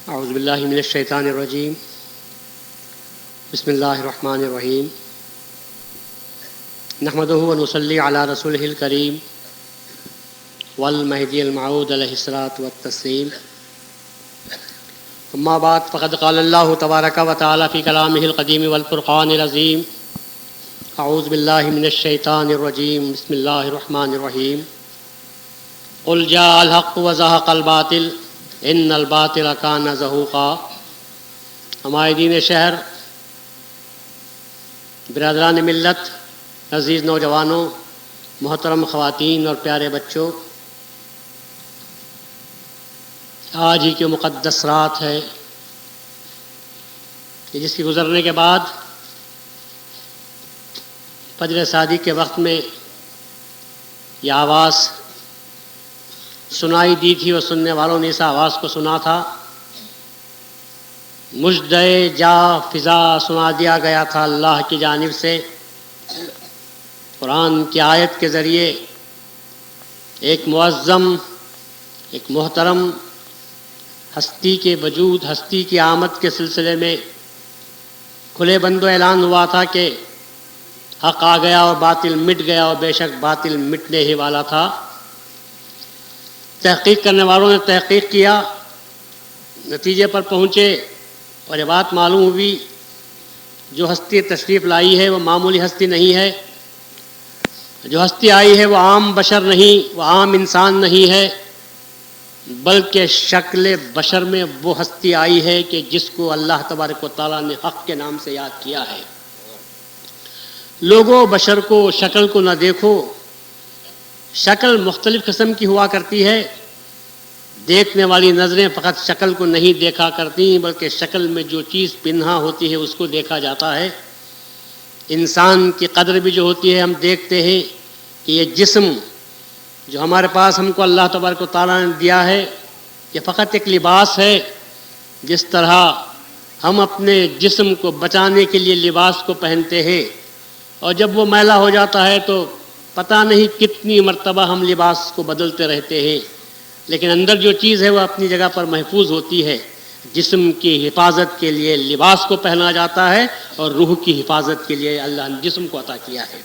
اعوذ باللہ من الشیطان الرجیم بسم اللہ الرحمن الرحیم نحمدہ ونصلی علی رسولہ الکریم والمہدی الموعود علیہ الصلاۃ والتسلیم اما بعد فقد قال اللہ تبارک و تعالی فی کلامہ القدیم والفرقان العظیم اعوذ باللہ من الشیطان الرجیم بسم اللہ الرحمن الرحیم قل جاء الحق وزهق الباطل ان الباطل کان زہوقا۔ عمائدین شہر، برادران ملت، عزیز نوجوانوں، محترم خواتین اور پیارے بچوں، آج ہی کی مقدس رات ہے کہ جس کی گزرنے کے بعد فجر صادق کے وقت میں یہ آواز سنائی دی تھی اور سننے والوں نے اس آواز کو سنا تھا۔ مژدے جا فضا سنا دیا گیا تھا اللہ کی جانب سے قرآن کی آیت کے ذریعے۔ ایک معظم، ایک محترم ہستی کے وجود، ہستی کی آمد کے سلسلے میں کھلے بند و اعلان ہوا تھا کہ حق آ گیا اور باطل مٹ گیا، اور بے شک باطل مٹنے ہی والا تھا۔ تحقیق کرنے والوں نے تحقیق کیا، نتیجے پر پہنچے اور یہ بات معلوم ہوئی جو ہستی تشریف لائی ہے وہ معمولی ہستی نہیں ہے۔ جو ہستی آئی ہے وہ عام بشر نہیں، وہ عام انسان نہیں ہے، بلکہ شکل بشر میں وہ ہستی آئی ہے کہ جس کو اللہ تبارک و تعالیٰ نے حق کے نام سے یاد کیا ہے۔ لوگوں، بشر کو، شکل کو نہ دیکھو۔ شکل مختلف قسم کی ہوا کرتی ہے۔ دیکھنے والی نظریں فقط شکل کو نہیں دیکھا کرتی بلکہ شکل میں جو چیز پنہا ہوتی ہے اس کو دیکھا جاتا ہے۔ انسان کی قدر بھی جو ہوتی ہے، ہم دیکھتے ہیں کہ یہ جسم جو ہمارے پاس ہم کو اللہ تبارک و تعالیٰ نے دیا ہے یہ فقط ایک لباس ہے۔ جس طرح ہم اپنے جسم کو بچانے کے لیے لباس کو پہنتے ہیں اور جب وہ میلا ہو جاتا ہے تو پتہ نہیں کتنی مرتبہ ہم لباس کو بدلتے رہتے ہیں، لیکن اندر جو چیز ہے وہ اپنی جگہ پر محفوظ ہوتی ہے۔ جسم کی حفاظت کے لیے لباس کو پہنا جاتا ہے اور روح کی حفاظت کے لیے اللہ نے جسم کو عطا کیا ہے۔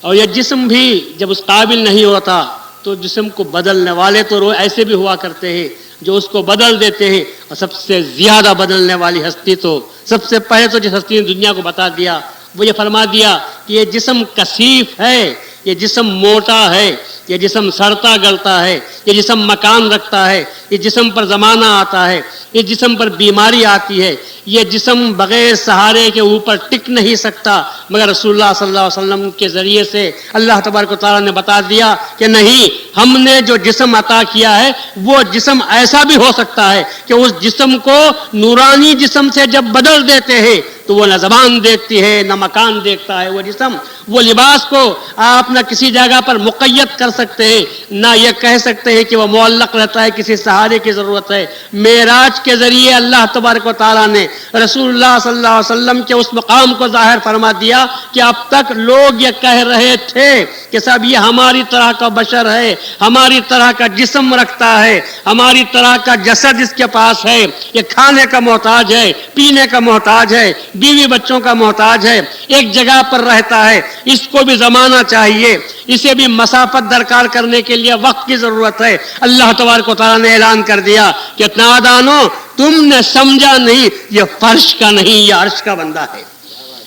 اور یہ جسم بھی جب اس قابل نہیں ہوتا تو جسم کو بدلنے والے تو روح ایسے بھی ہوا کرتے ہیں جو اس کو بدل دیتے ہیں، اور سب سے زیادہ بدلنے والی ہستی تو سب سے پہلے تو جس ہستی نے دنیا کو بتا دیا وہ یہ فرما دیا کہ یہ جسم کثیف ہے، یہ جسم موٹا ہے، یہ جسم سڑتا گلتا ہے، یہ جسم مکان رکھتا ہے، یہ جسم پر زمانہ آتا ہے، یہ جسم پر بیماری آتی ہے، یہ جسم بغیر سہارے کے اوپر ٹک نہیں سکتا، مگر رسول اللہ صلی اللہ علیہ وسلم کے ذریعے سے اللہ تبارک و تعالیٰ نے بتا دیا کہ نہیں، ہم نے جو جسم عطا کیا ہے وہ جسم ایسا بھی ہو سکتا ہے کہ اس جسم کو نورانی جسم سے جب بدل دیتے ہیں تو وہ نہ زبان دیکھتی ہے نہ مکان دیکھتا ہے وہ جسم۔ وہ لباس کو آپ نہ کسی جگہ پر مقید کر سکتے ہیں، نہ یہ کہہ سکتے ہیں کہ وہ معلق رہتا ہے، کسی سہارے کی ضرورت ہے۔ معراج کے ذریعے اللہ تبارک و تعالیٰ نے رسول اللہ صلی اللہ علیہ وسلم کے اس مقام کو ظاہر فرما دیا کہ اب تک لوگ یہ کہہ رہے تھے کہ سب یہ ہماری طرح کا بشر ہے، ہماری طرح کا جسم رکھتا ہے، ہماری طرح کا جسد اس کے پاس ہے، یہ کھانے کا محتاج ہے، پینے کا محتاج ہے، بیوی بچوں کا محتاج ہے، ایک جگہ پر رہتا ہے، اس کو بھی زمانہ چاہیے، اسے بھی مسافت درکار کرنے کے لیے وقت کی ضرورت ہے۔ اللہ تبارک و تعالیٰ نے اعلان کر دیا کہ نادانو، تم نے سمجھا نہیں، یہ فرش کا نہیں، یہ عرش کا بندہ ہے۔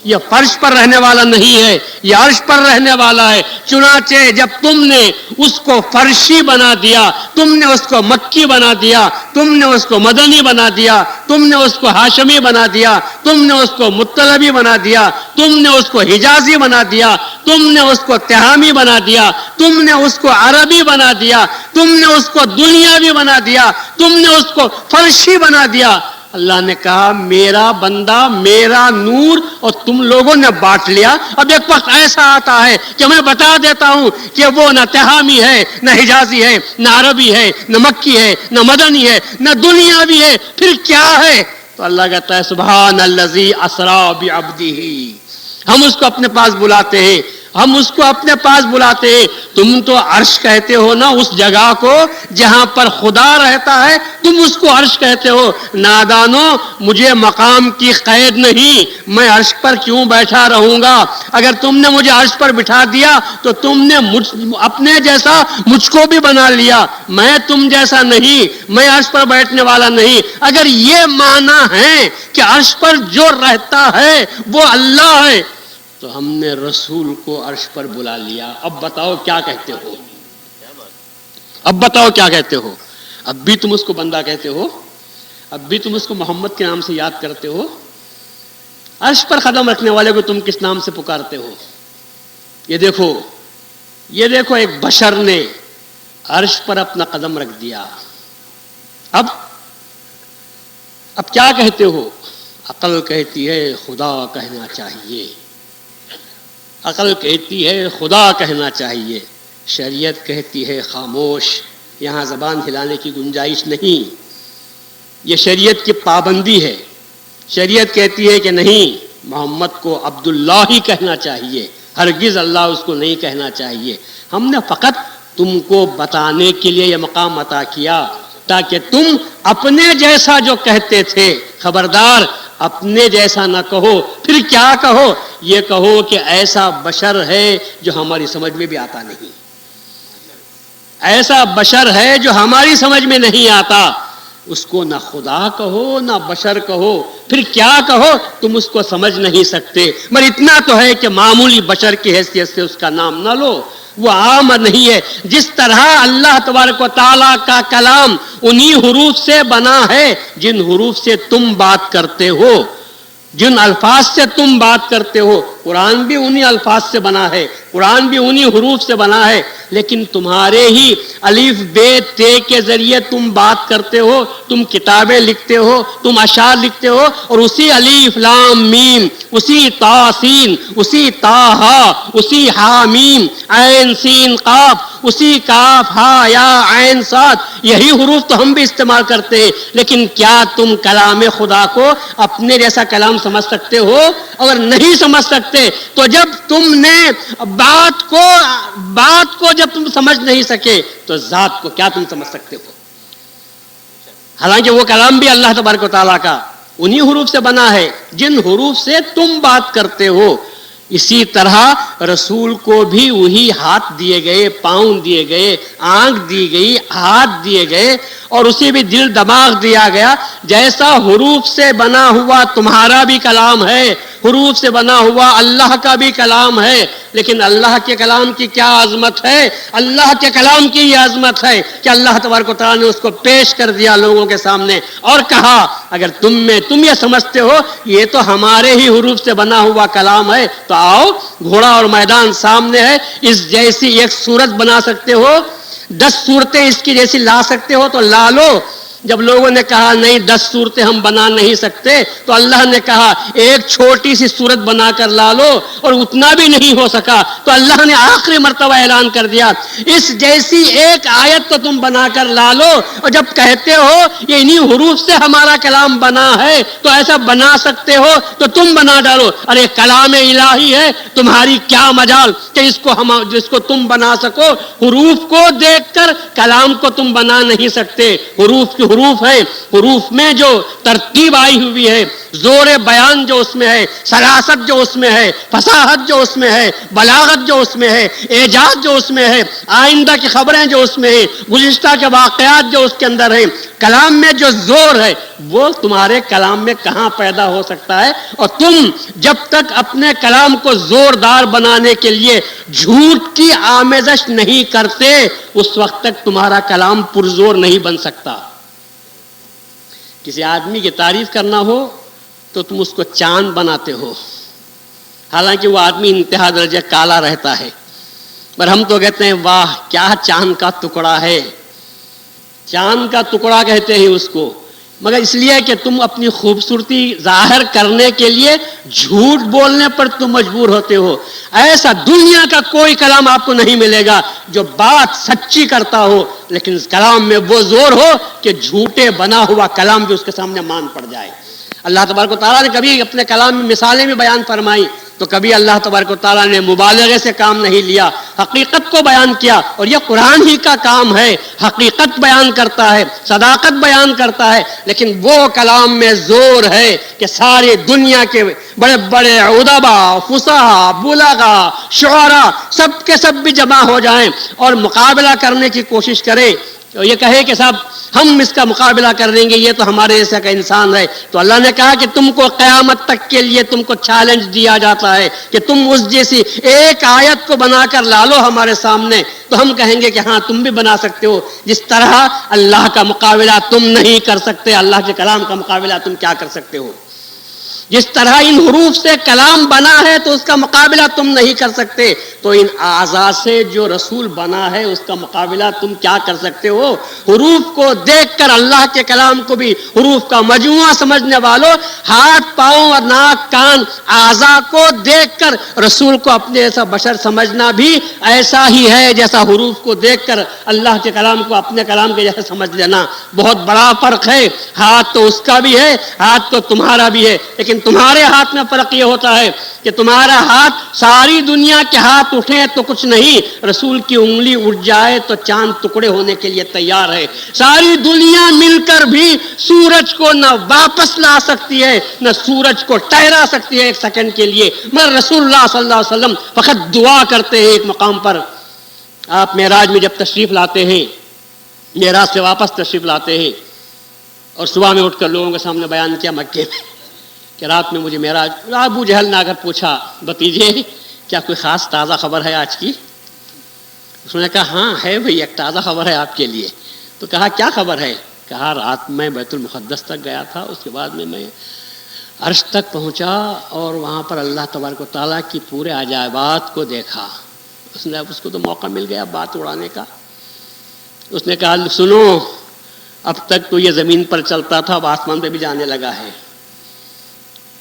یہ فرش پر رہنے والا نہیں ہے، یہ عرش پر رہنے والا ہے۔ چنانچہ جب تم نے اس کو فرشی بنا دیا، تم نے اس کو مکی بنا دیا، تم نے اس کو مدنی بنا دیا، تم نے اس کو ہاشمی بنا دیا، تم نے اس کو مطلبی بنا دیا، تم نے اس کو حجازی بنا دیا، تم نے اس کو تہامی بنا دیا، تم نے اس کو عربی بنا دیا، تم نے اس کو دنیاوی بنا دیا، تم نے اس کو فرشی بنا دیا۔ اللہ نے کہا میرا بندہ، میرا نور، اور تم لوگوں نے بانٹ لیا۔ اب ایک وقت ایسا آتا ہے کہ میں بتا دیتا ہوں کہ وہ نہ تہامی ہے، نہ حجازی ہے، نہ عربی ہے، نہ مکی ہے، نہ مدنی ہے، نہ دنیاوی ہے، پھر کیا ہے؟ تو اللہ کہتا ہے سبحان الذی اسریٰ بعبدہ۔ ہم اس کو اپنے پاس بلاتے ہیں ہم اس کو اپنے پاس بلاتے ہیں. تم تو عرش کہتے ہو نا اس جگہ کو جہاں پر خدا رہتا ہے, تم اس کو عرش کہتے ہو. نادانو, مجھے مقام کی قید نہیں, میں عرش پر کیوں بیٹھا رہوں گا؟ اگر تم نے مجھے عرش پر بٹھا دیا تو تم نے اپنے جیسا مجھ کو بھی بنا لیا. میں تم جیسا نہیں, میں عرش پر بیٹھنے والا نہیں. اگر یہ معنی ہے کہ عرش پر جو رہتا ہے وہ اللہ ہے, تو ہم نے رسول کو عرش پر بلا لیا. اب بتاؤ کیا کہتے ہو؟ اب بتاؤ کیا کہتے ہو؟ اب بھی تم اس کو بندہ کہتے ہو؟ اب بھی تم اس کو محمد کے نام سے یاد کرتے ہو؟ عرش پر قدم رکھنے والے کو تم کس نام سے پکارتے ہو؟ یہ دیکھو ایک بشر نے عرش پر اپنا قدم رکھ دیا. اب کیا کہتے ہو؟ عقل کہتی ہے خدا کہنا چاہیے. عقل کہتی ہے خدا کہنا چاہیے. شریعت کہتی ہے خاموش, یہاں زبان ہلانے کی گنجائش نہیں. یہ شریعت کی پابندی ہے. شریعت کہتی ہے کہ نہیں, محمد کو عبداللہ ہی کہنا چاہیے, ہرگز اللہ اس کو نہیں کہنا چاہیے. ہم نے فقط تم کو بتانے کے لیے یہ مقام عطا کیا تاکہ تم اپنے جیسا جو کہتے تھے, خبردار اپنے جیسا نہ کہو. پھر کیا کہو؟ یہ کہو کہ ایسا بشر ہے جو ہماری سمجھ میں بھی آتا نہیں. ایسا بشر ہے جو ہماری سمجھ میں نہیں آتا. اس کو نہ خدا کہو نہ بشر کہو. پھر کیا کہو؟ تم اس کو سمجھ نہیں سکتے. مگر اتنا تو ہے کہ معمولی بشر کی حیثیت سے اس کا نام نہ لو, وہ عام نہیں ہے. جس طرح اللہ تبارک و تعالیٰ کا کلام انہی حروف سے بنا ہے جن حروف سے تم بات کرتے ہو, جن الفاظ سے تم بات کرتے ہو. قرآن بھی انہی الفاظ سے بنا ہے, قرآن بھی انہی حروف سے بنا ہے. لیکن تمہارے ہی الف بے تے کے ذریعے تم بات کرتے ہو, تم کتابیں لکھتے ہو, تم اشعار لکھتے ہو, اور اسی الف لام میم, اسی تا سین, اسی تا ہا, اسی ہا میم عین سین قاف, اسی کاف ہا یا عین صاد, یہی حروف تو ہم بھی استعمال کرتے ہیں. لیکن کیا تم کلام خدا کو اپنے جیسا کلام سمجھ سکتے ہو؟ اگر نہیں سمجھ سکتے تو جب تم نے بات کو جب تم سمجھ نہیں سکے تو ذات کو کیا تم سمجھ سکتے ہو؟ حالانکہ وہ کلام بھی اللہ تبارک و تعالیٰ کا انہی حروف سے بنا ہے جن حروف سے تم بات کرتے ہو. اسی طرح رسول کو بھی وہی ہاتھ دیے گئے, پاؤں دیے گئے, آنکھ دی گئی, ہاتھ دیے گئے, اور اسے بھی دل دماغ دیا گیا. جیسا حروف سے بنا ہوا تمہارا بھی کلام ہے, حروف سے بنا ہوا اللہ کا بھی کلام ہے. لیکن اللہ کے کلام کی کیا عظمت ہے؟ اللہ کے کلام کی یہ عظمت ہے کہ اللہ تبارک و تعالیٰ نے اس کو پیش کر دیا لوگوں کے سامنے اور کہا اگر تم یہ سمجھتے ہو یہ تو ہمارے ہی حروف سے بنا ہوا کلام ہے, تو آؤ, گھوڑا اور میدان سامنے ہے, اس جیسی ایک صورت بنا سکتے ہو, 10 صورتیں اس کی جیسی لا سکتے ہو تو لا لو. جب لوگوں نے کہا نہیں 10 صورتیں ہم بنا نہیں سکتے, تو اللہ نے کہا ایک چھوٹی سی صورت بنا کر لا لو, اور اتنا بھی نہیں ہو سکا تو اللہ نے آخری مرتبہ اعلان کر دیا اس جیسی ایک آیت تو تم بنا کر لا لو. اور جب کہتے ہو یہ انہی حروف سے ہمارا کلام بنا ہے تو ایسا بنا سکتے ہو تو تم بنا ڈالو. ارے کلام الہی ہے, تمہاری کیا مجال کہ جس کو تم بنا سکو. حروف کو دیکھ کر کلام کو تم بنا نہیں سکتے. حروف کی حروف ہے, حروف میں جو ترتیب آئی ہوئی ہے, زور بیان جو اس میں ہے, سراست جو اس میں ہے, فصاحت جو اس میں ہے, بلاغت جو اس میں ہے, اعجاز جو اس میں ہے, آئندہ کی خبریں جو اس میں ہیں, گزشتہ کے واقعات جو اس کے اندر ہیں, کلام میں جو زور ہے وہ تمہارے کلام میں کہاں پیدا ہو سکتا ہے؟ اور تم جب تک اپنے کلام کو زوردار بنانے کے لیے جھوٹ کی آمیزش نہیں کرتے اس وقت تک تمہارا کلام پرزور نہیں بن سکتا. کسی آدمی کی تعریف کرنا ہو تو تم اس کو چاند بناتے ہو, حالانکہ وہ آدمی انتہا درجہ کالا رہتا ہے, پر ہم تو کہتے ہیں واہ کیا چاند کا ٹکڑا ہے, چاند کا ٹکڑا کہتے ہیں اس کو. مگر اس لیے کہ تم اپنی خوبصورتی ظاہر کرنے کے لیے جھوٹ بولنے پر تم مجبور ہوتے ہو. ایسا دنیا کا کوئی کلام آپ کو نہیں ملے گا جو بات سچی کرتا ہو, لیکن اس کلام میں وہ زور ہو کہ جھوٹے بنا ہوا کلام بھی اس کے سامنے مان پڑ جائے. اللہ تبارک و تعالیٰ نے کبھی اپنے کلام میں مثالیں بھی بیان فرمائی تو کبھی اللہ تبارک و تعالیٰ نے مبالغے سے کام نہیں لیا، حقیقت کو بیان کیا، اور یہ قرآن ہی کا کام ہے، حقیقت بیان کرتا ہے، صداقت بیان کرتا ہے، لیکن وہ کلام میں زور ہے کہ ساری دنیا کے بڑے بڑے ادبا، فصحا، بلغا، شعراء سب کے سب بھی جمع ہو جائیں اور مقابلہ کرنے کی کوشش کریں، یہ کہے کہ صاحب ہم اس کا مقابلہ کر دیں گے، یہ تو ہمارے جیسا کا انسان ہے، تو اللہ نے کہا کہ تم کو قیامت تک کے لیے تم کو چیلنج دیا جاتا ہے کہ تم اس جیسی ایک آیت کو بنا کر لا لو ہمارے سامنے، تو ہم کہیں گے کہ ہاں تم بھی بنا سکتے ہو، جس طرح اللہ کا مقابلہ تم نہیں کر سکتے، اللہ کے کلام کا مقابلہ تم کیا کر سکتے ہو؟ جس طرح ان حروف سے کلام بنا ہے تو اس کا مقابلہ تم نہیں کر سکتے، تو ان اعضاء سے جو رسول بنا ہے اس کا مقابلہ تم کیا کر سکتے ہو؟ حروف کو دیکھ کر اللہ کے کلام کو بھی حروف کا مجموعہ سمجھنے والوں، ہاتھ پاؤں اور ناک کان اعضاء کو دیکھ کر رسول کو اپنے ایسا بشر سمجھنا بھی ایسا ہی ہے جیسا حروف کو دیکھ کر اللہ کے کلام کو اپنے کلام کے جیسا سمجھ لینا۔ بہت بڑا فرق ہے، ہاتھ تو اس کا بھی ہے، ہاتھ تو تمہارا بھی ہے، لیکن تمہارے ہاتھ میں فرق یہ ہوتا ہے کہ تمہارا ہاتھ ساری دنیا کے ہاتھ اٹھے تو کچھ نہیں، رسول کی انگلی اٹھ جائے تو چاند ٹکڑے ہونے کے لیے تیار ہے۔ ساری دنیا مل کر بھی سورج کو نہ واپس لا سکتی ہے، نہ سورج کو ٹھہرا سکتی ہے ایک سیکنڈ کے لیے، مگر رسول اللہ صلی اللہ علیہ وسلم فقط دعا کرتے ہیں ایک مقام پر۔ آپ معراج میں جب تشریف لاتے ہیں، معراج سے واپس تشریف لاتے ہیں، اور صبح میں اٹھ کر لوگوں کے سامنے بیان کیا مکے میں کہ رات میں مجھے معراج، ابو جہل نے آ کر پوچھا بتیجے کیا کوئی خاص تازہ خبر ہے آج کی؟ اس نے کہا ہاں ہے بھئی، ایک تازہ خبر ہے آپ کے لیے۔ تو کہا کیا خبر ہے؟ کہا رات میں بیت المقدس تک گیا تھا، اس کے بعد میں عرش تک پہنچا اور وہاں پر اللہ تبارک و تعالیٰ کی پورے عجائبات کو دیکھا۔ اس کو تو موقع مل گیا بات اڑانے کا۔ اس نے کہا سنو، اب تک تو یہ زمین پر چلتا تھا، اب آسمان پہ بھی جانے لگا ہے۔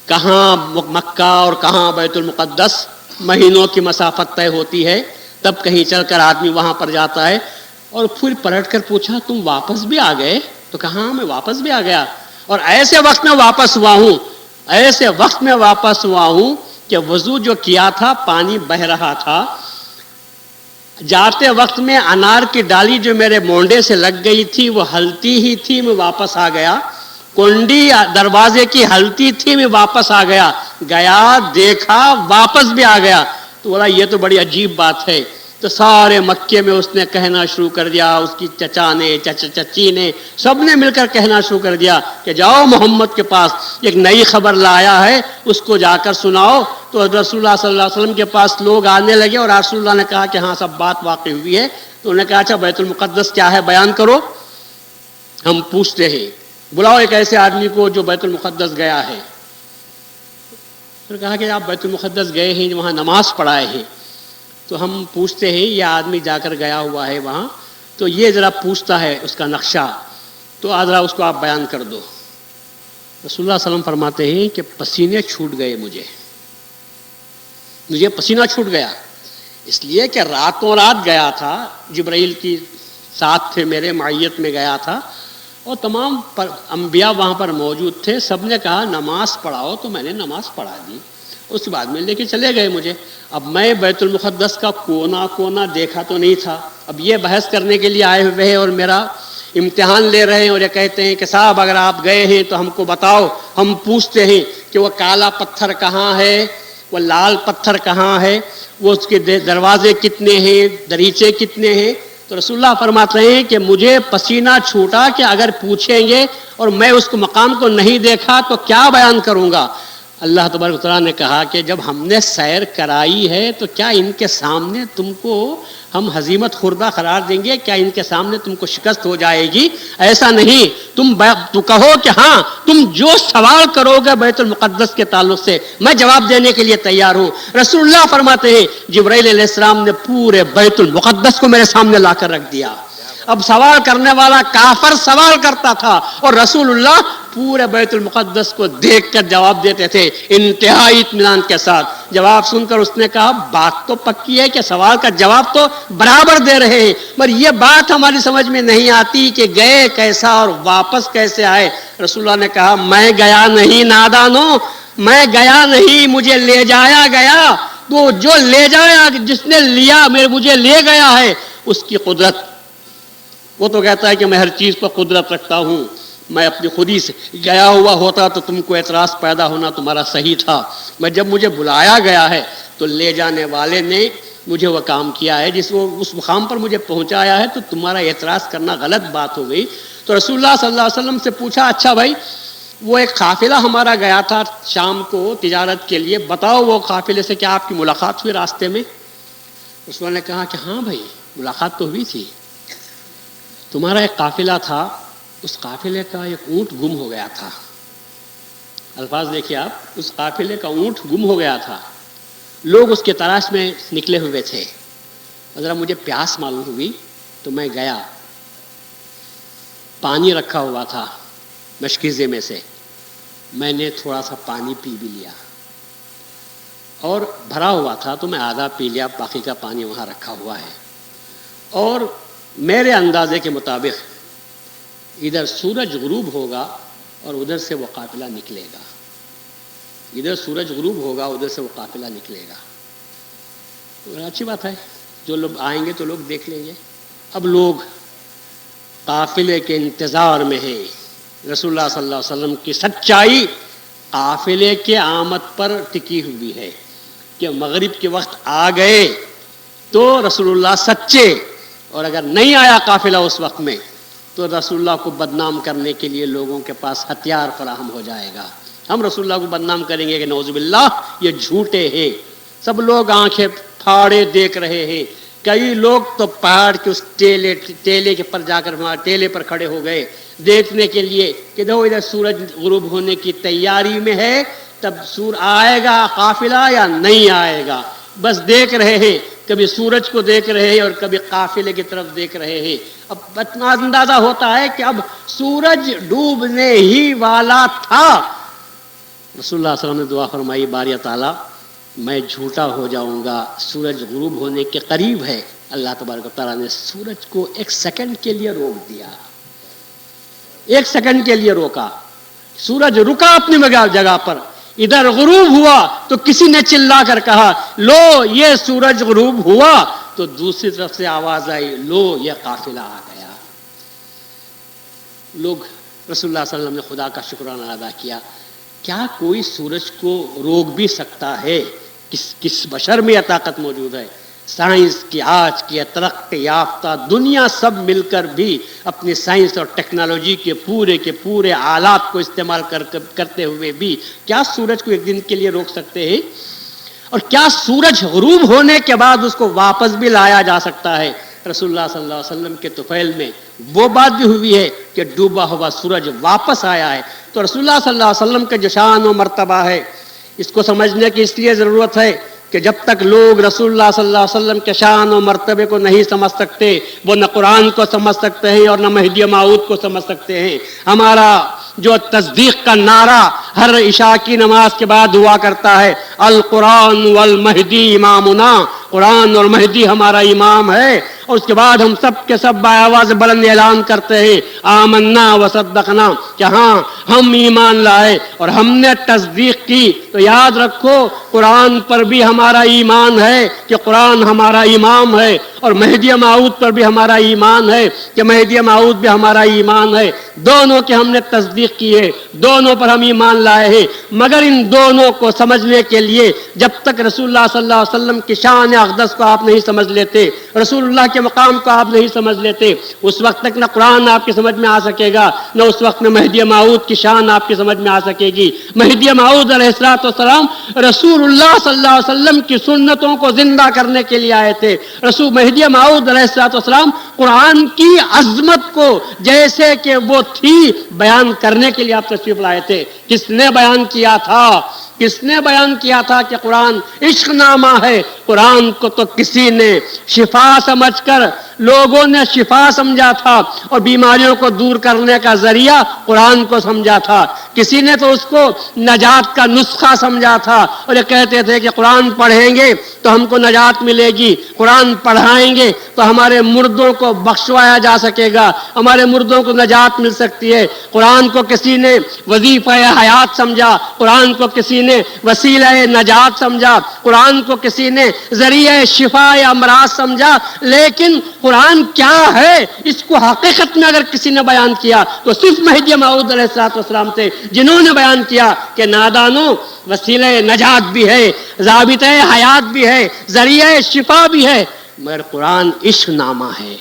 کہاں مکہ اور کہاں بیت المقدس، مہینوں کی مسافت طے ہوتی ہے، تب کہیں چل کر آدمی وہاں پر جاتا ہے۔ اور پھر پلٹ کر پوچھا تم واپس بھی آ گئے؟ تو کہا میں واپس بھی آ گیا، اور ایسے وقت میں واپس ہوا ہوں، ایسے وقت میں واپس ہوا ہوں کہ وضو جو کیا تھا پانی بہ رہا تھا، جاتے وقت میں انار کی ڈالی جو میرے مونڈے سے لگ گئی تھی وہ ہلتی ہی تھی، میں واپس آ گیا۔ کنڈی دروازے کی ہلتی تھی، میں واپس آ گیا، دیکھا واپس بھی آ گیا۔ تو بولا یہ تو بڑی عجیب بات ہے۔ تو سارے مکے میں اس نے کہنا شروع کر دیا، اس کی چچا نے، چچی نے، سب نے مل کر کہنا شروع کر دیا کہ جاؤ محمد کے پاس، ایک نئی خبر لایا ہے، اس کو جا کر سناؤ۔ تو رسول اللہ صلی اللہ علیہ وسلم کے پاس لوگ آنے لگے، اور رسول اللہ نے کہا کہ ہاں سب بات واقع ہوئی ہے۔ تو انہوں نے کہا اچھا بیت المقدس کیا ہے بیان کرو، ہم پوچھتے ہیں، بلاؤ ایک ایسے آدمی کو جو بیت المقدس گیا ہے۔ پھر کہا کہ آپ بیت المقدس گئے ہیں، وہاں نماز پڑھائے ہیں، تو ہم پوچھتے ہیں یہ آدمی جا کر گیا ہوا ہے وہاں، تو یہ ذرا پوچھتا ہے اس کا نقشہ، تو ذرا اس کو آپ بیان کر دو۔ رسول اللہ صلی اللہ علیہ وسلم فرماتے ہیں کہ پسینے چھوٹ گئے، مجھے پسینہ چھوٹ گیا، اس لیے کہ راتوں رات گیا تھا، جبرائیل کی ساتھ تھے، میرے معیت میں گیا تھا، اور تمام انبیاء وہاں پر موجود تھے، سب نے کہا نماز پڑھاؤ، تو میں نے نماز پڑھا دی، اس کے بعد میں لے کے چلے گئے مجھے۔ اب میں بیت المقدس کا کونا کونا دیکھا تو نہیں تھا، اب یہ بحث کرنے کے لیے آئے ہوئے ہیں اور میرا امتحان لے رہے ہیں، اور یہ کہتے ہیں کہ صاحب اگر آپ گئے ہیں تو ہم کو بتاؤ۔ ہم پوچھتے ہیں کہ وہ کالا پتھر کہاں ہے، وہ لال پتھر کہاں ہے، وہ اس کے دروازے کتنے ہیں، دریچے کتنے ہیں؟ تو رسول اللہ فرماتے ہیں کہ مجھے پسینہ چھوٹا کہ اگر پوچھیں گے اور میں اس کو مقام کو نہیں دیکھا تو کیا بیان کروں گا۔ اللہ تبارک و تعالیٰ نے کہا کہ جب ہم نے سیر کرائی ہے تو کیا ان کے سامنے تم کو ہم ہزیمت خوردہ قرار دیں گے؟ کیا ان کے سامنے تم کو شکست ہو جائے گی؟ ایسا نہیں، تم کہو کہ ہاں تم جو سوال کرو گے بیت المقدس کے تعلق سے میں جواب دینے کے لیے تیار ہوں۔ رسول اللہ فرماتے ہیں جبرائیل علیہ السلام نے پورے بیت المقدس کو میرے سامنے لا کر رکھ دیا۔ اب سوال کرنے والا کافر سوال کرتا تھا اور رسول اللہ پورے بیت المقدس کو دیکھ کر جواب دیتے تھے انتہائی اطمینان کے ساتھ۔ جواب سن کر اس نے کہا بات تو پکی ہے کہ سوال کا جواب تو برابر دے رہے ہیں، مگر یہ بات ہماری سمجھ میں نہیں آتی کہ گئے کیسا اور واپس کیسے آئے۔ رسول اللہ نے کہا میں گیا نہیں نادانو، میں گیا نہیں، مجھے لے جایا گیا. تو جو لے جایا، جس نے لیا مجھے لے گیا ہے، اس کی قدرت. وہ تو کہتا ہے کہ میں ہر چیز پر قدرت رکھتا ہوں، میں اپنی خودی سے گیا ہوا ہوتا تو تم کو اعتراض پیدا ہونا تمہارا صحیح تھا. میں جب مجھے بلایا گیا ہے تو لے جانے والے نے مجھے وہ کام کیا ہے جس وہ اس مقام پر مجھے پہنچایا ہے، تو تمہارا اعتراض کرنا غلط بات ہو گئی. تو رسول اللہ صلی اللہ علیہ وسلم سے پوچھا، اچھا بھائی وہ ایک قافلہ ہمارا گیا تھا شام کو تجارت کے لیے، بتاؤ وہ قافلے سے کیا آپ کی ملاقات ہوئی راستے میں؟ رسول نے کہا کہ ہاں بھائی ملاقات تو ہوئی تھی. تمہارا ایک قافلہ تھا، اس قافلے کا ایک اونٹ گم ہو گیا تھا. الفاظ دیکھیے آپ، اس قافلے کا اونٹ گم ہو گیا تھا، لوگ اس کے تلاش میں نکلے ہوئے تھے. ذرا مجھے پیاس معلوم ہوئی تو میں گیا، پانی رکھا ہوا تھا مشکیزے میں سے، میں نے تھوڑا سا پانی پی بھی لیا، اور بھرا ہوا تھا تو میں آدھا پی لیا، باقی کا پانی وہاں رکھا ہوا ہے. اور میرے اندازے کے مطابق ادھر سورج غروب ہوگا اور ادھر سے وہ قافلہ نکلے گا. ادھر سورج غروب ہوگا، ادھر سے وہ قافلہ نکلے گا. تو اچھی بات ہے، جو لوگ آئیں گے تو لوگ دیکھ لیں گے. اب لوگ قافلے کے انتظار میں ہیں. رسول اللہ صلی اللہ علیہ وسلم کی سچائی قافلے کے آمد پر ٹکی ہوئی ہے کہ مغرب کے وقت آ گئے تو رسول اللہ سچے، اور اگر نہیں آیا قافلہ اس وقت میں تو رسول اللہ کو بدنام کرنے کے لیے لوگوں کے پاس ہتھیار فراہم ہو جائے گا. ہم رسول اللہ کو بدنام کریں گے کہ نعوذ باللہ یہ جھوٹے ہیں. سب لوگ آنکھیں پھاڑے دیکھ رہے ہیں. کئی لوگ تو پہاڑ کے اس ٹیلے کے پر جا کر وہاں ٹیلے پر کھڑے ہو گئے دیکھنے کے لیے کہ دیکھو ادھر سورج غروب ہونے کی تیاری میں ہے، تب آئے گا قافلہ یا نہیں آئے گا. بس دیکھ رہے ہیں، کبھی سورج کو دیکھ رہے ہیں اور کبھی قافلے کی طرف دیکھ رہے ہیں. اب اتنا اندازہ ہوتا ہے کہ اب سورج ڈوبنے ہی والا تھا. رسول اللہ صلی اللہ علیہ وسلم نے دعا فرمائی، باری تعالیٰ میں جھوٹا ہو جاؤں گا، سورج غروب ہونے کے قریب ہے. اللہ تبارک و تعالیٰ نے سورج کو ایک سیکنڈ کے لیے روک دیا، ایک سیکنڈ کے لیے روکا. سورج رکا اپنی جگہ پر، ادھر غروب ہوا تو کسی نے چلا کر کہا لو یہ سورج غروب ہوا، تو دوسری طرف سے آواز آئی لو یہ قافلہ آ گیا. لوگ رسول اللہ صلی اللہ علیہ وسلم نے خدا کا شکرانہ ادا کیا. کیا کوئی سورج کو روک بھی سکتا ہے؟ کس بشر میں یہ طاقت موجود ہے؟ سائنس کی آج کی ترقی یافتہ دنیا سب مل کر بھی اپنی سائنس اور ٹیکنالوجی کے پورے آلات کو استعمال کرتے ہوئے بھی کیا سورج کو ایک دن کے لیے روک سکتے ہیں؟ اور کیا سورج غروب ہونے کے بعد اس کو واپس بھی لایا جا سکتا ہے؟ رسول اللہ صلی اللہ علیہ وسلم کے طفیل میں وہ بات بھی ہوئی ہے کہ ڈوبا ہوا سورج واپس آیا ہے. تو رسول اللہ صلی اللہ علیہ وسلم کے جو شان و مرتبہ ہے اس کو سمجھنے کی اس لیے ضرورت ہے کہ جب تک لوگ رسول اللہ صلی اللہ علیہ وسلم کے شان و مرتبے کو نہیں سمجھ سکتے، وہ نہ قرآن کو سمجھ سکتے ہیں اور نہ مہدی موعود کو سمجھ سکتے ہیں. ہمارا جو تصدیق کا نعرہ ہر عشاء کی نماز کے بعد ہوا کرتا ہے، القرآن والمہدی امامنا، قرآن اور مہدی ہمارا امام ہے. اور اس کے بعد ہم سب کے سب بآواز بلند اعلان کرتے ہیں آمنا وصدقنا، کہ ہاں ہم ایمان لائے اور ہم نے تصدیق کی. تو یاد رکھو قرآن پر بھی ہمارا ایمان ہے کہ قرآن ہمارا امام ہے، اور مہدی موعود پر بھی ہمارا ایمان ہے کہ مہدی موعود بھی ہمارا ایمان ہے. دونوں کے ہم نے تصدیق کی ہے، دونوں پر ہم ایمان لائے ہیں. مگر ان دونوں کو سمجھنے کے لیے جب تک رسول اللہ صلی اللہ علیہ وسلم کی شان اقدس کو آپ نہیں سمجھ لیتے، رسول اللہ کے مقام کو آپ نہیں سمجھ لیتے، اس وقت تک نہ قرآن آپ کی سمجھ میں آ سکے گا، نہ اس وقت میں مہدی موعود کی شان آپ کی سمجھ میں آ سکے گی. مہدی موعود علیہ السلام رسول اللہ صلی اللہ علیہ وسلم کی سنتوں کو زندہ کرنے کے لیے آئے تھے. مہدی موعود علیہ السلام قرآن کی عظمت کو جیسے کہ وہ تھی بیان کرنے کے لیے آپ تشریف لائے تھے. کس نے بیان کیا تھا؟ کس نے بیان کیا تھا کہ قرآن عشق نامہ ہے؟ قرآن کو تو کسی نے شفا سمجھ کر، لوگوں نے شفا سمجھا تھا اور بیماریوں کو دور کرنے کا ذریعہ قرآن کو سمجھا تھا. کسی نے تو اس کو نجات کا نسخہ سمجھا تھا اور یہ کہتے تھے کہ قرآن پڑھیں گے تو ہم کو نجات ملے گی، قرآن پڑھائیں گے تو ہمارے مردوں کو بخشوایا جا سکے گا، ہمارے مردوں کو نجات مل سکتی ہے۔ قرآن کو کسی نے وظیفہ حیات سمجھا، قرآن کو کسی نے وسیلہ نجات سمجھا، قرآن کو کسی نے ذریعہ شفا یا امراض سمجھا، لیکن قرآن کیا ہے اس کو حقیقت میں اگر کسی نے بیان کیا تو صرف مہدی موعود علیہ السلام تھے، جنہوں نے بیان کیا کہ نادانوں وسیلہ نجات بھی ہے، ضابطہ حیات بھی ہے، ذریعہ شفا بھی ہے، مگر قرآن عشق نامہ ہے۔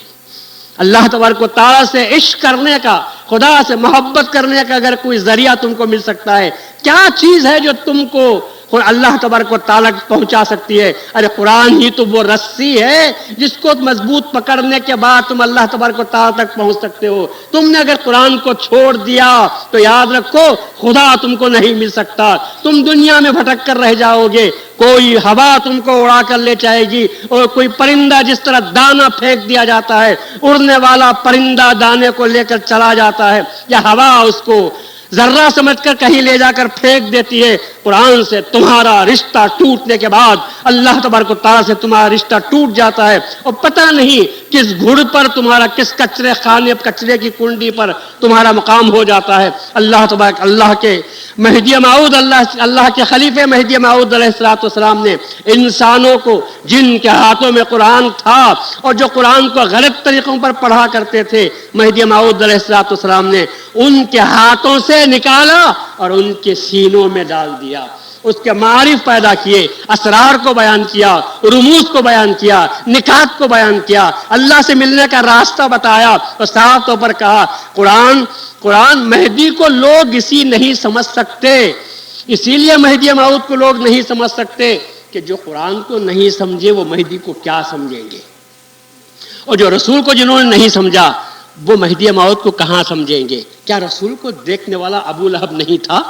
اللہ تبارک و تعالیٰ سے عشق کرنے کا، خدا سے محبت کرنے کا اگر کوئی ذریعہ تم کو مل سکتا ہے، کیا چیز ہے جو تم کو اللہ تبارک و تعالیٰ پہنچا سکتی ہے؟ ارے قرآن ہی تو وہ رسی ہے جس کو مضبوط پکڑنے کے بعد تم اللہ تبارک و تعالیٰ تک پہنچ سکتے ہو۔ تم نے اگر قرآن کو چھوڑ دیا تو یاد رکھو خدا تم کو نہیں مل سکتا، تم دنیا میں بھٹک کر رہ جاؤ گے، کوئی ہوا تم کو اڑا کر لے جائے گی، اور کوئی پرندہ جس طرح دانہ پھینک دیا جاتا ہے، اڑنے والا پرندہ دانے کو لے کر چلا جاتا ہے، یا ہوا اس کو ذرہ سمجھ کر کہیں لے جا کر پھینک دیتی ہے۔ قرآن سے تمہارا رشتہ ٹوٹنے کے بعد اللہ تبارک و تعالیٰ سے تمہارا رشتہ ٹوٹ جاتا ہے، اور پتہ نہیں کس گھڑ پر تمہارا، کس کچرے خانے، کچرے کی کنڈی پر تمہارا مقام ہو جاتا ہے۔ اللہ تبارک، اللہ کے مہدی موعود، اللہ کے خلیفہ مہدی موعود علیہ السلام نے انسانوں کو جن کے ہاتھوں میں قرآن تھا اور جو قرآن کو غلط طریقوں پر پڑھا کرتے تھے، مہدی موعود علیہ السلام نے ان کے ہاتھوں سے نکالا اور ان کے سینوں میں ڈال دیا، اس کے معارف پیدا کیے، اسرار کو بیان کیا، رموز کو بیان کیا، نکات کو بیان کیا، اللہ سے ملنے کا راستہ بتایا، اور صاف طور پر کہا قرآن مہدی کو لوگ اسی نہیں سمجھ سکتے، اسی لیے مہدی موعود کو لوگ نہیں سمجھ سکتے کہ جو قرآن کو نہیں سمجھے وہ مہدی کو کیا سمجھیں گے، اور جو رسول کو جنہوں نے نہیں سمجھا وہ مہدی موعود کو کہاں سمجھیں گے۔ کیا رسول کو دیکھنے والا ابو لہب نہیں تھا؟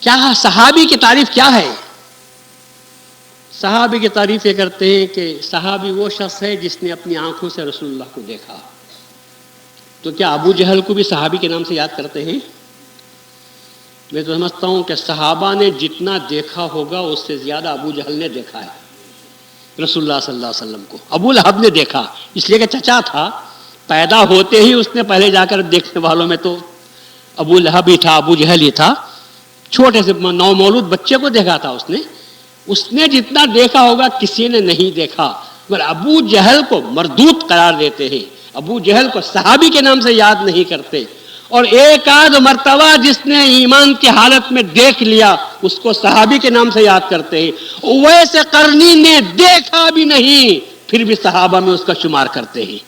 کیا صحابی کی تعریف کیا ہے؟ صحابی کی تعریف یہ کرتے ہیں کہ صحابی وہ شخص ہے جس نے اپنی آنکھوں سے رسول اللہ کو دیکھا۔ تو کیا ابو جہل کو بھی صحابی کے نام سے یاد کرتے ہیں؟ میں تو سمجھتا ہوں کہ صحابہ نے جتنا دیکھا ہوگا اس سے زیادہ ابو جہل نے دیکھا ہے رسول اللہ صلی اللہ علیہ وسلم کو۔ ابو لہب نے دیکھا اس لیے کہ چچا تھا، پیدا ہوتے ہی اس نے پہلے جا کر دیکھنے والوں میں تو ابو لہب ہی تھا، ابو جہل ہی تھا۔ چھوٹے سے نومولود بچے کو دیکھا تھا اس نے جتنا دیکھا ہوگا کسی نے نہیں دیکھا، مگر ابو جہل کو مردود قرار دیتے ہیں، ابو جہل کو صحابی کے نام سے یاد نہیں کرتے، اور ایک آدھ مرتبہ جس نے ایمان کی حالت میں دیکھ لیا اس کو صحابی کے نام سے یاد کرتے ہیں۔ ویسے قرنی نے دیکھا بھی نہیں پھر بھی صحابہ میں اس کا شمار کرتے ہیں،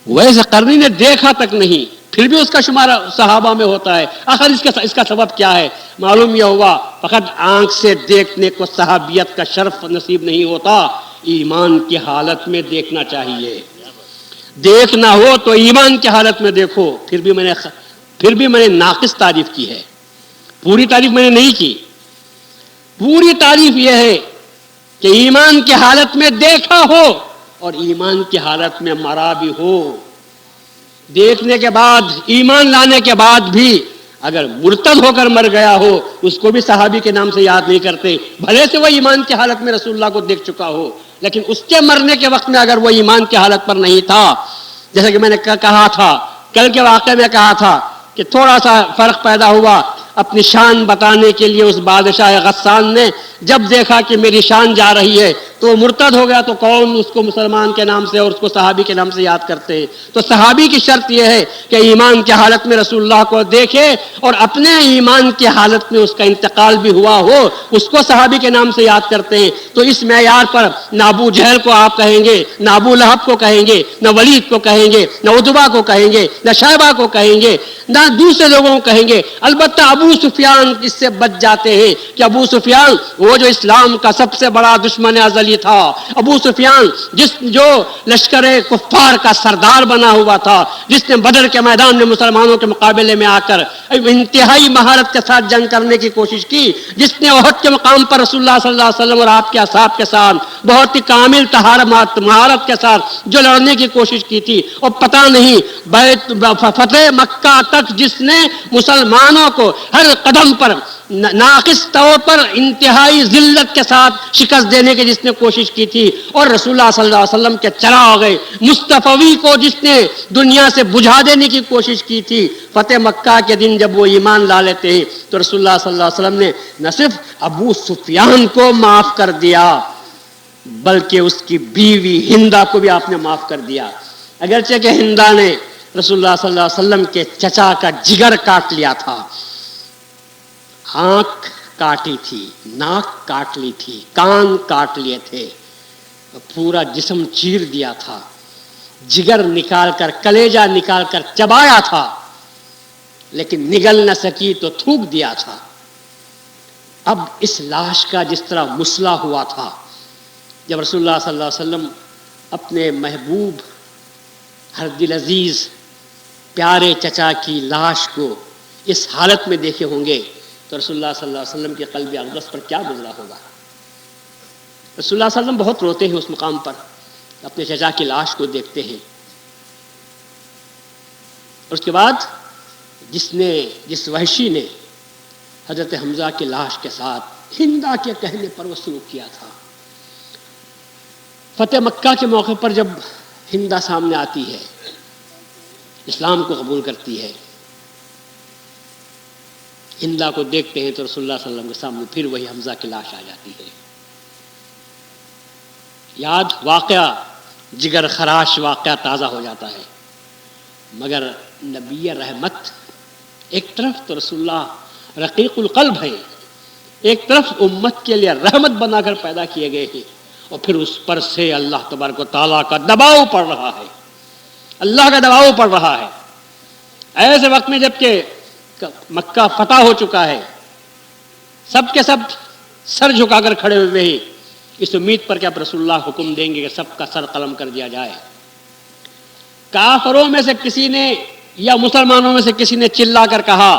ویسے قرنی نے دیکھا تک نہیں پھر بھی اس کا شمار صحابہ میں ہوتا ہے۔ آخر اس کا سبب کیا ہے؟ معلوم یہ ہوا فقط آنکھ سے دیکھنے کو صحابیت کا شرف نصیب نہیں ہوتا، ایمان کی حالت میں دیکھنا چاہیے۔ دیکھنا ہو تو ایمان کی حالت میں دیکھو۔ پھر بھی میں نے ناقص تعریف کی ہے، پوری تعریف میں نے نہیں کی۔ پوری تعریف یہ ہے کہ ایمان کی حالت میں دیکھا ہو اور ایمان کی حالت میں مرا بھی ہو۔ دیکھنے کے بعد، ایمان لانے کے بعد بھی اگر مرتد ہو کر مر گیا ہو اس کو بھی صحابی کے نام سے یاد نہیں کرتے، بھلے سے وہ ایمان کی حالت میں رسول اللہ کو دیکھ چکا ہو، لیکن اس کے مرنے کے وقت میں اگر وہ ایمان کی حالت پر نہیں تھا، جیسا کہ میں نے کہا تھا کل کے واقعے میں کہا تھا کہ تھوڑا سا فرق پیدا ہوا اپنی شان بتانے کے لیے۔ اس بادشاہ غسان نے جب دیکھا کہ میری شان جا رہی ہے تو وہ مرتد ہو گیا، تو کون اس کو مسلمان کے نام سے اور اس کو صحابی کے نام سے یاد کرتے ہیں؟ تو صحابی کی شرط یہ ہے کہ ایمان کی حالت میں رسول اللہ کو دیکھے اور اپنے ایمان کی حالت میں اس کا انتقال بھی ہوا ہو، اس کو صحابی کے نام سے یاد کرتے ہیں۔ تو اس معیار پر نہ ابو جہل کو آپ کہیں گے، نہ ابو لہب کو کہیں گے، نہ ولید کو کہیں گے، نہ عتبہ کو کہیں گے، نہ شیبہ کو کہیں گے، نہ دوسرے لوگوں کو کہیں گے۔ البتہ ابو ابو سفیان اس سے بچ جاتے ہیں کہ ابو سفیان وہ جو اسلام کا سب سے بڑا دشمن ازلی تھا، ابو سفیان جو لشکر کفار کا سردار بنا ہوا تھا، جس نے بدر کے میدان میں مسلمانوں کے مقابلے میں آ کر انتہائی مہارت کے ساتھ جنگ کرنے کی کوشش کی، جس نے احد کے مقام پر رسول اللہ صلی اللہ علیہ وسلم اور آپ کے اصحاب کے ساتھ بہت ہی کامل مہارت کے ساتھ جو لڑنے کی کوشش کی تھی، اور پتہ نہیں فتح مکہ تک جس نے مسلمانوں کو ہر قدم پر ناقص طور پر انتہائی ذلت کے ساتھ شکست دینے کی جس نے کوشش کی تھی، اور رسول اللہ صلی اللہ علیہ وسلم کے چراغ مصطفی کو جس نے دنیا سے بجھا دینے کی کوشش کی تھی، فتح مکہ کے دن جب وہ ایمان لا لیتے ہیں تو رسول اللہ صلی اللہ علیہ وسلم نے نہ صرف ابو سفیان کو معاف کر دیا بلکہ اس کی بیوی ہندا کو بھی آپ نے معاف کر دیا، اگرچہ کہ ہندا نے رسول اللہ صلی اللہ علیہ وسلم کے چچا کا جگر کاٹ لیا تھا، آنکھ کاٹی تھی، ناک کاٹ لی تھی، کان کاٹ لیے تھے، پورا جسم چیر دیا تھا، جگر نکال کر کلیجہ نکال کر چبایا تھا، لیکن نگل نہ سکی تو تھوک دیا تھا۔ اب اس لاش کا جس طرح مسئلہ ہوا تھا، جب رسول اللہ صلی اللہ علیہ وسلم اپنے محبوب ہر دل عزیز پیارے چچا کی لاش کو اس حالت میں دیکھے ہوں گے تو رسول اللہ صلی اللہ علیہ وسلم کے قلب اقدس پر کیا گزرا ہوگا۔ رسول اللہ صلی اللہ علیہ وسلم بہت روتے ہیں اس مقام پر، اپنے چچا کی لاش کو دیکھتے ہیں، اور اس کے بعد جس وحشی نے حضرت حمزہ کی لاش کے ساتھ ہندا کے کہنے پر وہ سلوک کیا تھا، فتح مکہ کے موقع پر جب ہندا سامنے آتی ہے، اسلام کو قبول کرتی ہے، ہندا کو دیکھتے ہیں تو رسول اللہ صلی اللہ علیہ وسلم کے سامنے پھر وہی حمزہ کی لاش آ جاتی ہے۔ یاد واقعہ جگر خراش واقعہ تازہ ہو جاتا ہے، مگر نبی رحمت ایک طرف تو رسول اللہ رقیق القلب ہے، ایک طرف امت کے لیے رحمت بنا کر پیدا کیے گئے ہیں، اور پھر اس پر سے اللہ تبارک و تعالیٰ کا دباؤ پڑ رہا ہے، اللہ کا دباؤ پڑ رہا ہے۔ ایسے وقت میں جب کہ مکہ فتح ہو چکا ہے، سب کے سب سر جھکا کر کھڑے ہوئے ہیں اس امید پر کہ اب رسول اللہ حکم دیں گے کہ سب کا سر قلم کر دیا جائے۔ کافروں میں سے کسی نے یا مسلمانوں میں سے کسی نے چلا کر کہا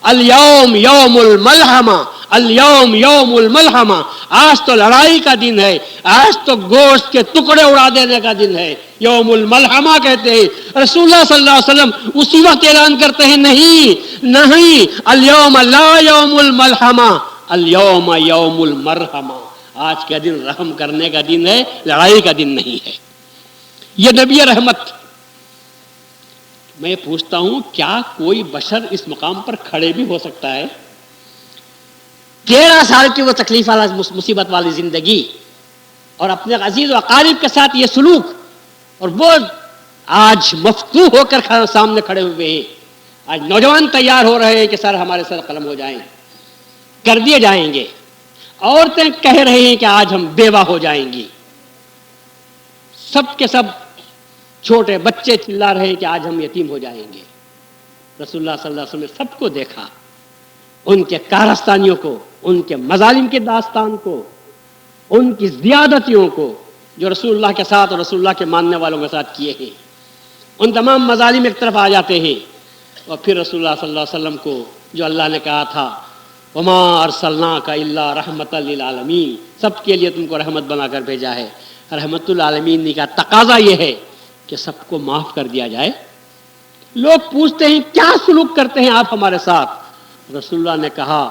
الیوم یوم الملحمہ، الیوم یوم الملحمہ، آج تو لڑائی کا دن ہے، آج تو گوشت کے ٹکڑے اڑا دینے کا دن ہے، یوم الملحمہ کہتے ہیں۔ رسول اللہ صلی اللہ علیہ وسلم اسی وقت اعلان کرتے ہیں نہیں، الیوم لا یوم الملحمہ، الیوم یوم المرحمہ، آج کا دن رحم کرنے کا دن ہے، لڑائی کا دن نہیں ہے۔ یہ نبی رحمت۔ میں پوچھتا ہوں کیا کوئی بشر اس مقام پر کھڑے بھی ہو سکتا ہے؟ 13 سال کی وہ تکلیف والا مصیبت والی زندگی، اور اپنے عزیز و اقارب کے ساتھ یہ سلوک، اور وہ آج مفتوح ہو کر سامنے کھڑے ہوئے ہیں۔ آج نوجوان تیار ہو رہے ہیں کہ سر ہمارے سر قلم ہو جائیں، کر دیے جائیں گے۔ عورتیں کہہ رہی ہیں کہ آج ہم بیوہ ہو جائیں گی۔ سب کے سب چھوٹے بچے چلا رہے ہیں کہ آج ہم یتیم ہو جائیں گے۔ رسول اللہ صلی اللہ علیہ وسلم نے سب کو دیکھا، ان کے کارستانیوں کو، ان کے مظالم کی داستان کو، ان کی زیادتیوں کو جو رسول اللہ کے ساتھ اور رسول اللہ کے ماننے والوں کے ساتھ کیے ہیں، ان تمام مظالم ایک طرف آ جاتے ہیں، اور پھر رسول اللہ صلی اللہ علیہ وسلم کو جو اللہ نے کہا تھا وما ارسلناک الا رحمۃ للعالمین، سب کے لیے تم کو رحمت بنا کر بھیجا ہے، رحمت للعالمین کا تقاضا یہ ہے کہ سب کو معاف کر دیا جائے۔ لوگ پوچھتے ہیں کیا سلوک کرتے ہیں آپ ہمارے ساتھ؟ رسول اللہ نے کہا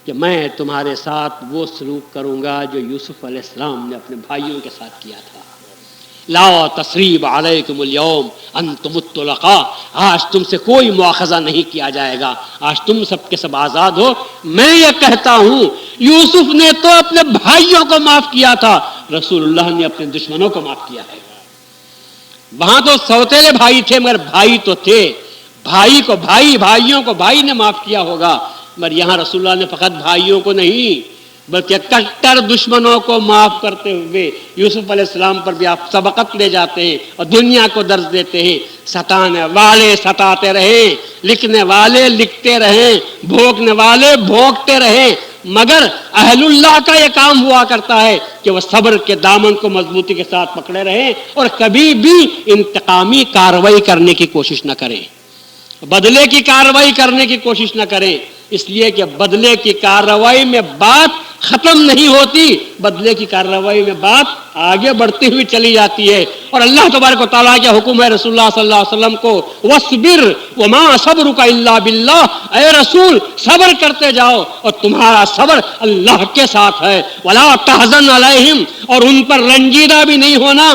کہ میں تمہارے ساتھ وہ سلوک کروں گا جو یوسف علیہ السلام نے اپنے بھائیوں کے ساتھ کیا تھا۔ لا تثریب علیکم اليوم انتم الطلقاء، آج تم سے کوئی مواخذہ نہیں کیا جائے گا، آج تم سب کے سب آزاد ہو۔ میں یہ کہتا ہوں یوسف نے تو اپنے بھائیوں کو معاف کیا تھا، رسول اللہ نے اپنے دشمنوں کو معاف کیا ہے۔ وہاں تو سوتیلے بھائی تھے مگر بھائی تو تھے، بھائی کو بھائی، بھائیوں کو بھائی نے معاف کیا ہوگا، مگر یہاں رسول اللہ نے فقط بھائیوں کو نہیں بلکہ کٹر دشمنوں کو معاف کرتے ہوئے یوسف علیہ السلام پر بھی آپ سبقت لے جاتے ہیں اور دنیا کو درس دیتے ہیں. ستانے والے ستاتے رہیں، لکھنے والے لکھتے رہیں، بھونکنے والے بھونکتے رہیں، مگر اہل اللہ کا یہ کام ہوا کرتا ہے کہ وہ صبر کے دامن کو مضبوطی کے ساتھ پکڑے رہیں اور کبھی بھی انتقامی کارروائی کرنے کی کوشش نہ کریں، بدلے کی کارروائی کرنے کی کوشش نہ کریں. اس لیے کہ بدلے کی کارروائی میں بات ختم نہیں ہوتی، بدلے کی کارروائی میں بات آگے بڑھتی ہوئی چلی جاتی ہے. اور اللہ تبارک و تعالیٰ کے حکم ہے رسول اللہ صلی اللہ علیہ وسلم کو، وَاصْبِرْ وَمَا صَبْرُكَ إِلَّا بِاللَّهِ، اے رسول صبر کرتے جاؤ اور تمہارا صبر اللہ کے ساتھ ہے. وَلَا تَحْزَنْ عَلَيْهِمْ، اور ان پر رنجیدہ بھی نہیں ہونا،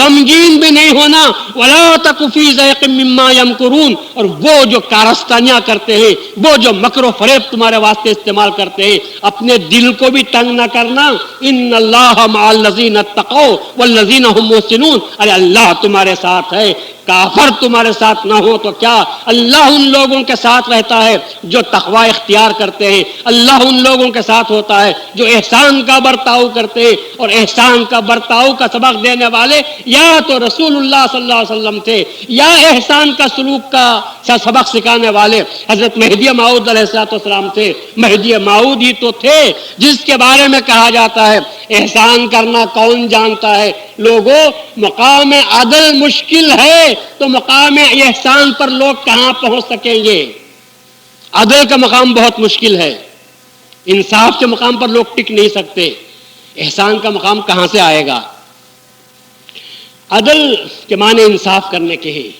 غمگین بھی نہیں ہونا. وَلَا تَكُ فِي ضَيْقٍ مِّمَّا يَمْكُرُونَ، اور وہ جو کارستانیاں کرتے ہیں، وہ جو مکر و فریب تمہارے واسطے استعمال کرتے ہیں، اپنے دل کو بھی تنگ نہ کرنا. ان اللہ مع الذین اتقوا والذین هم محسنون، ارے اللہ تمہارے ساتھ ہے، کافر تمہارے ساتھ نہ ہو تو کیا، اللہ ان لوگوں کے ساتھ رہتا ہے جو تقوی اختیار کرتے ہیں، اللہ ان لوگوں کے ساتھ ہوتا ہے جو احسان کا برتاؤ کرتے ہیں. اور احسان کا برتاؤ کا سبق دینے والے یا تو رسول اللہ صلی اللہ علیہ وسلم تھے، یا احسان کا سلوک کا سبق سکھانے والے حضرت مہدی موعود علیہ السلام تھے. مہدی موعود ہی تو تھے جس کے بارے میں کہا جاتا ہے احسان کرنا کون جانتا ہے. لوگوں، مقام عدل مشکل ہے تو مقام احسان پر لوگ کہاں پہنچ سکیں گے؟ عدل کا مقام بہت مشکل ہے، انصاف کے مقام پر لوگ ٹک نہیں سکتے، احسان کا مقام کہاں سے آئے گا؟ عدل کے معنی انصاف کرنے کے ہیں.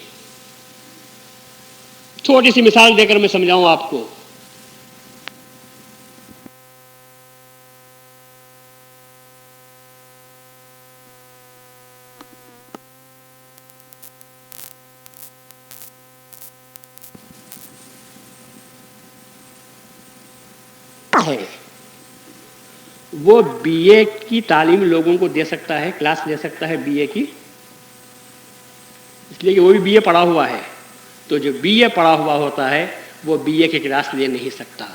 چھوٹی سی مثال دے کر میں سمجھاؤں آپ کو. ہے وہ بی اے کی تعلیم لوگوں کو دے سکتا ہے، کلاس لے سکتا ہے بی اے کی، اس لیے کہ وہ بھی بی اے پڑھا ہوا ہے. تو جو بی اے پڑھا ہوا ہوتا ہے وہ بی اے کی کلاس لے نہیں سکتا.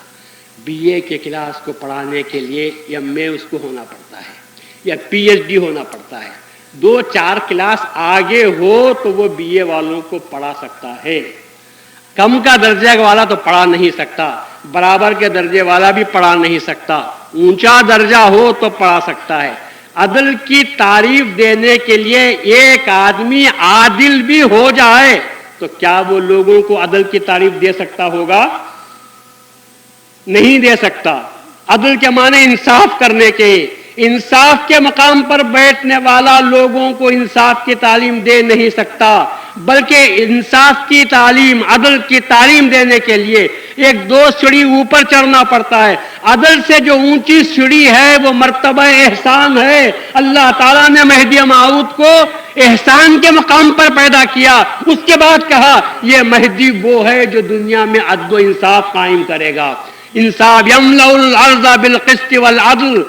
بی اے کے کلاس کو پڑھانے کے لیے ایم اے اس کو ہونا پڑتا ہے یا پی ایچ ڈی ہونا پڑتا ہے. 2-4 کلاس آگے ہو تو وہ بی اے والوں کو پڑھا سکتا ہے. کم کا درجے والا تو پڑھا نہیں سکتا، برابر کے درجے والا بھی پڑھا نہیں سکتا، اونچا درجہ ہو تو پڑھا سکتا ہے. عدل کی تعریف دینے کے لیے ایک آدمی عادل بھی ہو جائے تو کیا وہ لوگوں کو عدل کی تعریف دے سکتا ہوگا؟ نہیں دے سکتا. عدل کے معنی انصاف کرنے کے، انصاف کے مقام پر بیٹھنے والا لوگوں کو انصاف کی تعلیم دے نہیں سکتا، بلکہ انصاف کی تعلیم، عدل کی تعلیم دینے کے لیے 1-2 سیڑھی اوپر چڑھنا پڑتا ہے. عدل سے جو اونچی سیڑھی ہے وہ مرتبہ احسان ہے. اللہ تعالیٰ نے مہدی موعود کو احسان کے مقام پر پیدا کیا، اس کے بعد کہا یہ مہدی وہ ہے جو دنیا میں عدل و انصاف قائم کرے گا. انصاف یملأ الارض بالقسط والعدل،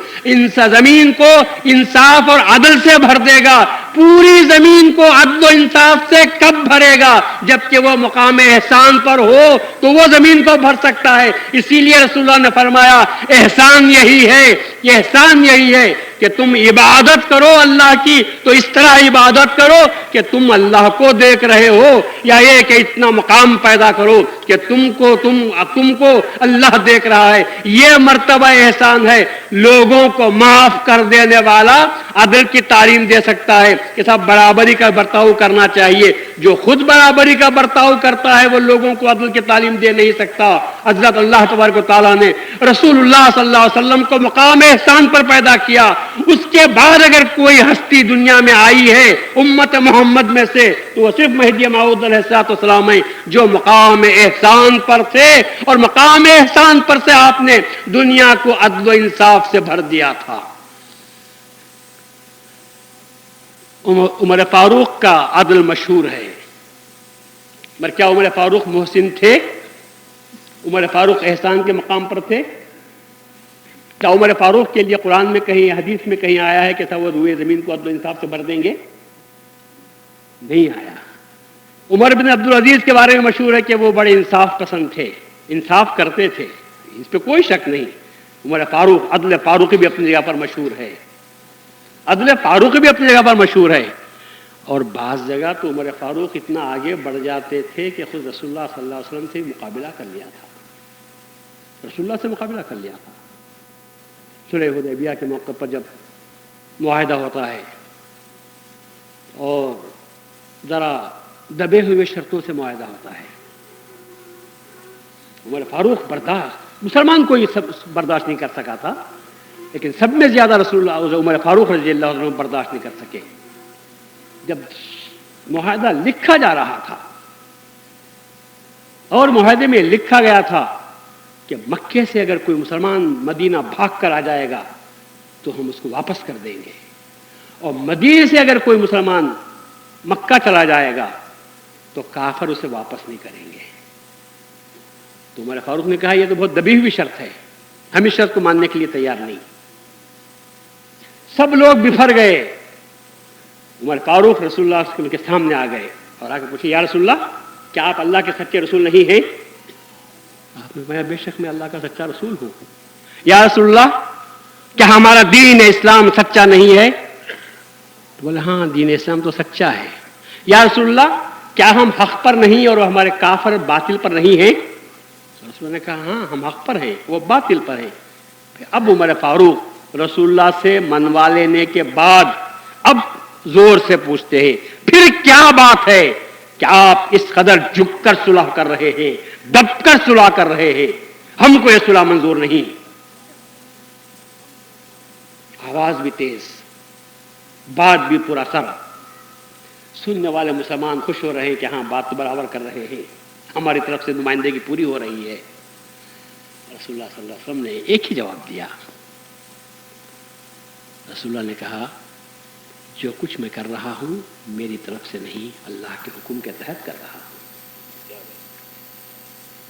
زمین کو انصاف اور عدل سے بھر دے گا. پوری زمین کو عدل و انصاف سے کب بھرے گا؟ جبکہ وہ مقام احسان پر ہو تو وہ زمین کو بھر سکتا ہے. اسی لیے رسول اللہ نے فرمایا احسان یہی ہے، یہ احسان یہی ہے کہ تم عبادت کرو اللہ کی تو اس طرح عبادت کرو کہ تم اللہ کو دیکھ رہے ہو، یا یہ کہ اتنا مقام پیدا کرو کہ تم کو اللہ دیکھ رہا ہے. یہ مرتبہ احسان ہے. لوگوں کو معاف کر دینے والا عدل کی تعلیم دے سکتا ہے کہ صاحب برابری کا برتاؤ کرنا چاہیے. جو خود برابری کا برتاؤ کرتا ہے وہ لوگوں کو عدل کی تعلیم دے نہیں سکتا. حضرت اللہ تبارک و تعالیٰ نے رسول اللہ صلی اللہ علیہ وسلم کو مقام احسان پر پیدا کیا. اس کے بعد اگر کوئی ہستی دنیا میں آئی ہے امت محمد میں سے تو وہ صرف مہدی موعود علیہ السلام ہے، جو مقام احسان پر تھے، اور مقام احسان پر سے آپ نے دنیا کو عدل و انصاف سے بھر دیا تھا. عمر فاروق کا عدل مشہور ہے، مگر کیا عمر فاروق محسن تھے؟ عمر فاروق احسان کے مقام پر تھے؟ کیا عمر فاروق کے لیے قرآن میں کہیں، حدیث میں کہیں آیا ہے کہ وہ روئے زمین کو عدل و انصاف سے بھر دیں گے؟ نہیں آیا. عمر بن عبدالعزیز کے بارے میں مشہور ہے کہ وہ بڑے انصاف پسند تھے، انصاف کرتے تھے، اس پہ کوئی شک نہیں. عمر فاروق عدل فاروقی بھی اپنی جگہ پر مشہور ہے، عدل فاروقی بھی اپنی جگہ پر مشہور ہے. اور بعض جگہ تو عمر فاروق اتنا آگے بڑھ جاتے تھے کہ خود رسول اللہ صلی اللہ علیہ وسلم سے مقابلہ کر لیا تھا، رسول اللہ سے مقابلہ کر لیا تھا. صلح حدیبیہ کے موقع پر جب معاہدہ ہوتا ہے اور ذرا دبے ہوئے شرطوں سے معاہدہ ہوتا ہے، عمر فاروق برداشت، مسلمان کوئی برداشت نہیں کر سکا تھا، لیکن سب میں زیادہ رسول اللہ عمر فاروق رضی اللہ عنہ برداشت نہیں کر سکے. جب معاہدہ لکھا جا رہا تھا اور معاہدے میں لکھا گیا تھا کہ مکے سے اگر کوئی مسلمان مدینہ بھاگ کر آ جائے گا تو ہم اس کو واپس کر دیں گے، اور مدینے سے اگر کوئی مسلمان مکہ چلا جائے گا تو کافر اسے واپس نہیں کریں گے. تو عمر فاروق نے کہا یہ تو بہت دبی ہوئی شرط ہے، ہم اس شرط کو ماننے کے لیے تیار نہیں. سب لوگ بفر گئے. عمر فاروق رسول اللہ صلی اللہ علیہ وسلم کے سامنے آ گئے اور آ کے پوچھے یا رسول اللہ کیا آپ اللہ کے سچے رسول نہیں ہیں؟ آپ نے فرمایا بے شک میں اللہ کا سچا رسول ہوں. یا رسول اللہ کیا ہمارا دین اسلام سچا نہیں ہے؟ تو بولے ہاں دین اسلام تو سچا ہے. یا رسول اللہ کیا ہم حق پر نہیں اور ہمارے کافر باطل پر نہیں ہیں؟ رسول نے کہا ہاں ہم حق پر ہیں وہ باطل پر ہیں. اب عمر فاروق رسول اللہ سے منوا لینے کے بعد اب زور سے پوچھتے ہیں پھر کیا بات ہے کہ آپ اس قدر جھک کر صلح کر رہے ہیں، دب کر صلح کر رہے ہیں، ہم کو یہ صلح منظور نہیں. آواز بھی تیز، بات بھی پورا سر. سننے والے مسلمان خوش ہو رہے ہیں کہ ہاں بات برابر کر رہے ہیں، ہماری طرف سے نمائندگی پوری ہو رہی ہے. رسول اللہ صلی اللہ علیہ وسلم نے ایک ہی جواب دیا. رسول اللہ نے کہا جو کچھ میں کر رہا ہوں میری طرف سے نہیں، اللہ کے حکم کے تحت کر رہا ہوں،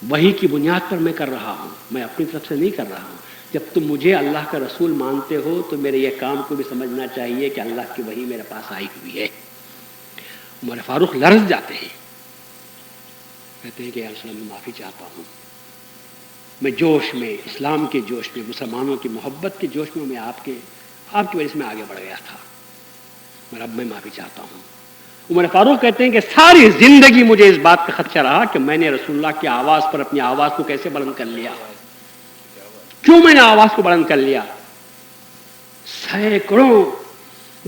وحی کی بنیاد پر میں کر رہا ہوں، میں اپنی طرف سے نہیں کر رہا ہوں. جب تم مجھے اللہ کا رسول مانتے ہو تو میرے یہ کام کو بھی سمجھنا چاہیے کہ اللہ کی وحی میرے پاس آئی ہوئی ہے. عمر فاروق لرز جاتے ہیں، کہتے ہیں کہ یا رسول اللہ میں معافی چاہتا ہوں، میں جوش میں، اسلام کے جوش میں، مسلمانوں کی محبت کے جوش میں آپ کی وجہ سے میں آگے بڑھ گیا تھا، میں اب میں معافی چاہتا ہوں. عمر فاروق کہتے ہیں کہ ساری زندگی مجھے اس بات کا خدشہ رہا کہ میں نے رسول اللہ کی آواز پر اپنی آواز کو کیسے بلند کر لیا، کیوں میں نے آواز کو بلند کر لیا. سینکڑوں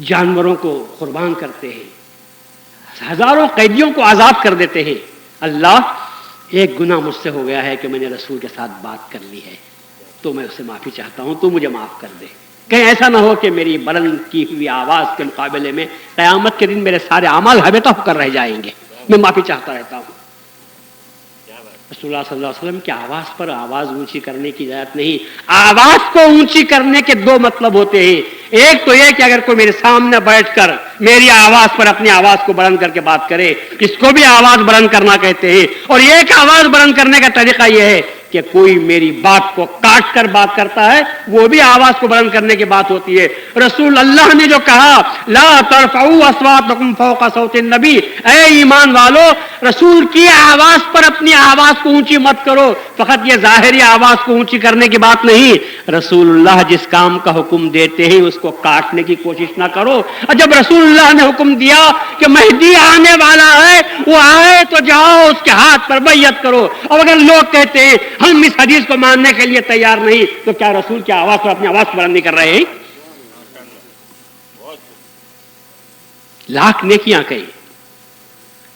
جانوروں کو قربان کرتے ہیں، ہزاروں قیدیوں کو آزاد کر دیتے ہیں. اللہ ایک گناہ مجھ سے ہو گیا ہے کہ میں نے رسول کے ساتھ بات کر لی ہے، تو میں اس سے معافی چاہتا ہوں، تو مجھے معاف کر دے. کہیں ایسا نہ ہو کہ میری بلند کی ہوئی آواز کے مقابلے میں قیامت کے دن میرے سارے اعمال حبیطہ ہو کر رہ جائیں گے. میں معافی چاہتا رہتا ہوں. رسول اللہ صلی اللہ علیہ وسلم کی آواز پر آواز اونچی کرنے کی اجازت نہیں. آواز کو اونچی کرنے کے دو مطلب ہوتے ہیں. ایک تو یہ کہ اگر کوئی میرے سامنے بیٹھ کر میری آواز پر اپنی آواز کو بلند کر کے بات کرے، اس کو بھی آواز بلند کرنا کہتے ہیں. اور ایک آواز بلند کرنے کا طریقہ یہ ہے کہ کوئی میری بات کو کاٹ کر بات کرتا ہے، وہ بھی آواز کو بلند کرنے کی بات ہوتی ہے. رسول اللہ نے جو کہا لا ترفعوا اصواتکم فوق صوت النبی، اے ایمان والو رسول کی آواز پر اپنی آواز کو اونچی مت کرو. فقط یہ ظاہری آواز کو اونچی کرنے کی بات نہیں، رسول اللہ جس کام کا حکم دیتے ہیں اس کو کاٹنے کی کوشش نہ کرو. اور جب رسول اللہ نے حکم دیا کہ مہدی آنے والا ہے، وہ آئے تو جاؤ اس کے ہاتھ پر بیعت کرو. اور اگر لوگ کہتے ہیں ہم اس حدیث کو ماننے کے لیے تیار نہیں، تو کیا رسول کی آواز پر اپنی آواز کو بلند نہیں کر رہے ہیں؟ لاکھ نیکیاں کہیں،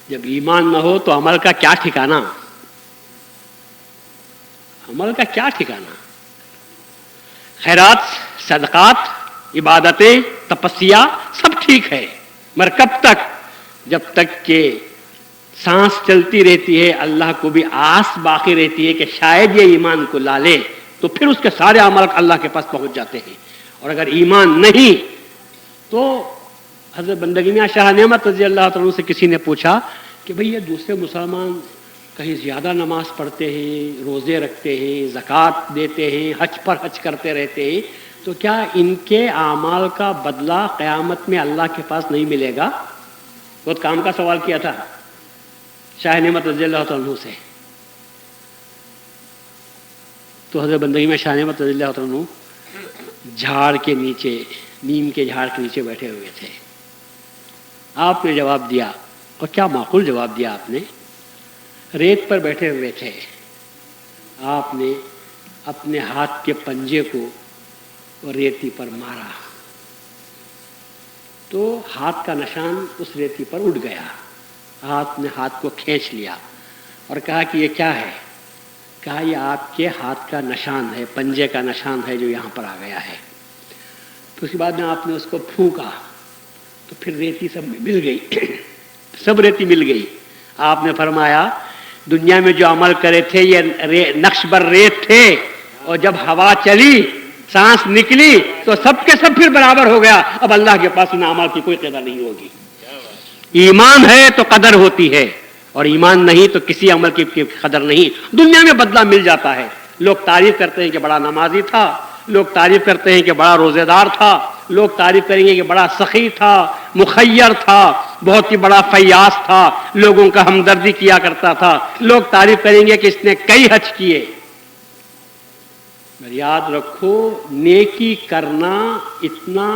جب ایمان نہ ہو تو عمل کا کیا ٹھکانہ، عمل کا کیا ٹھکانہ. خیرات، صدقات، عبادتیں، تپسیا سب ٹھیک ہے، مگر کب تک؟ جب تک کہ سانس چلتی رہتی ہے اللہ کو بھی آس باقی رہتی ہے کہ شاید یہ ایمان کو لا لے، تو پھر اس کے سارے عمل اللہ کے پاس پہنچ جاتے ہیں. اور اگر ایمان نہیں تو حضرت بندگی میاں شاہ نعمت رضی اللہ تعالیٰ سے کسی نے پوچھا کہ بھئی یہ دوسرے مسلمان کہیں زیادہ نماز پڑھتے ہیں، روزے رکھتے ہیں، زکوٰۃ دیتے ہیں، حج پر حج کرتے رہتے ہیں، تو کیا ان کے اعمال کا بدلہ قیامت میں اللہ کے پاس نہیں ملے گا؟ بہت کام کا سوال کیا تھا شاہ نعمت رضی اللہ عنہ سے. تو حضرت بندگی میں شاہ نعمت رضی اللہ عنہ جھاڑ کے نیچے، نیم کے جھاڑ کے نیچے بیٹھے ہوئے تھے. آپ نے جواب دیا، اور کیا معقول جواب دیا آپ نے. ریت پر بیٹھے ہوئے تھے، آپ نے اپنے ہاتھ کے پنجے کو ریتی پر مارا تو ہاتھ کا نشان اس ریتی پر اڑ گیا. آپ نے ہاتھ کو کھینچ لیا اور کہا کہ یہ کیا ہے؟ کہا یہ آپ کے ہاتھ کا نشان ہے، پنجے کا نشان ہے جو یہاں پر آ گیا ہے. تو اس کے بعد میں آپ نے اس کو پھونکا تو پھر ریتی سب مل گئی، سب ریتی مل گئی. آپ نے فرمایا دنیا میں جو عمل کرے تھے یہ نقش بر ریت تھے، اور جب ہوا چلی، سانس نکلی تو سب کے سب پھر برابر ہو گیا. اب اللہ کے پاس ان اعمال کی کوئی قدر نہیں ہوگی. ایمان ہے تو قدر ہوتی ہے، اور ایمان نہیں تو کسی عمل کی قدر نہیں. دنیا میں بدلہ مل جاتا ہے. لوگ تعریف کرتے ہیں کہ بڑا نمازی تھا، لوگ تعریف کرتے ہیں کہ بڑا روزے دار تھا، لوگ تعریف کریں گے کہ بڑا سخی تھا، مخیر تھا، بہت ہی بڑا فیاض تھا، لوگوں کا ہمدردی کیا کرتا تھا. لوگ تعریف کریں گے کہ اس نے کئی حج کیے. یاد رکھو نیکی کرنا اتنا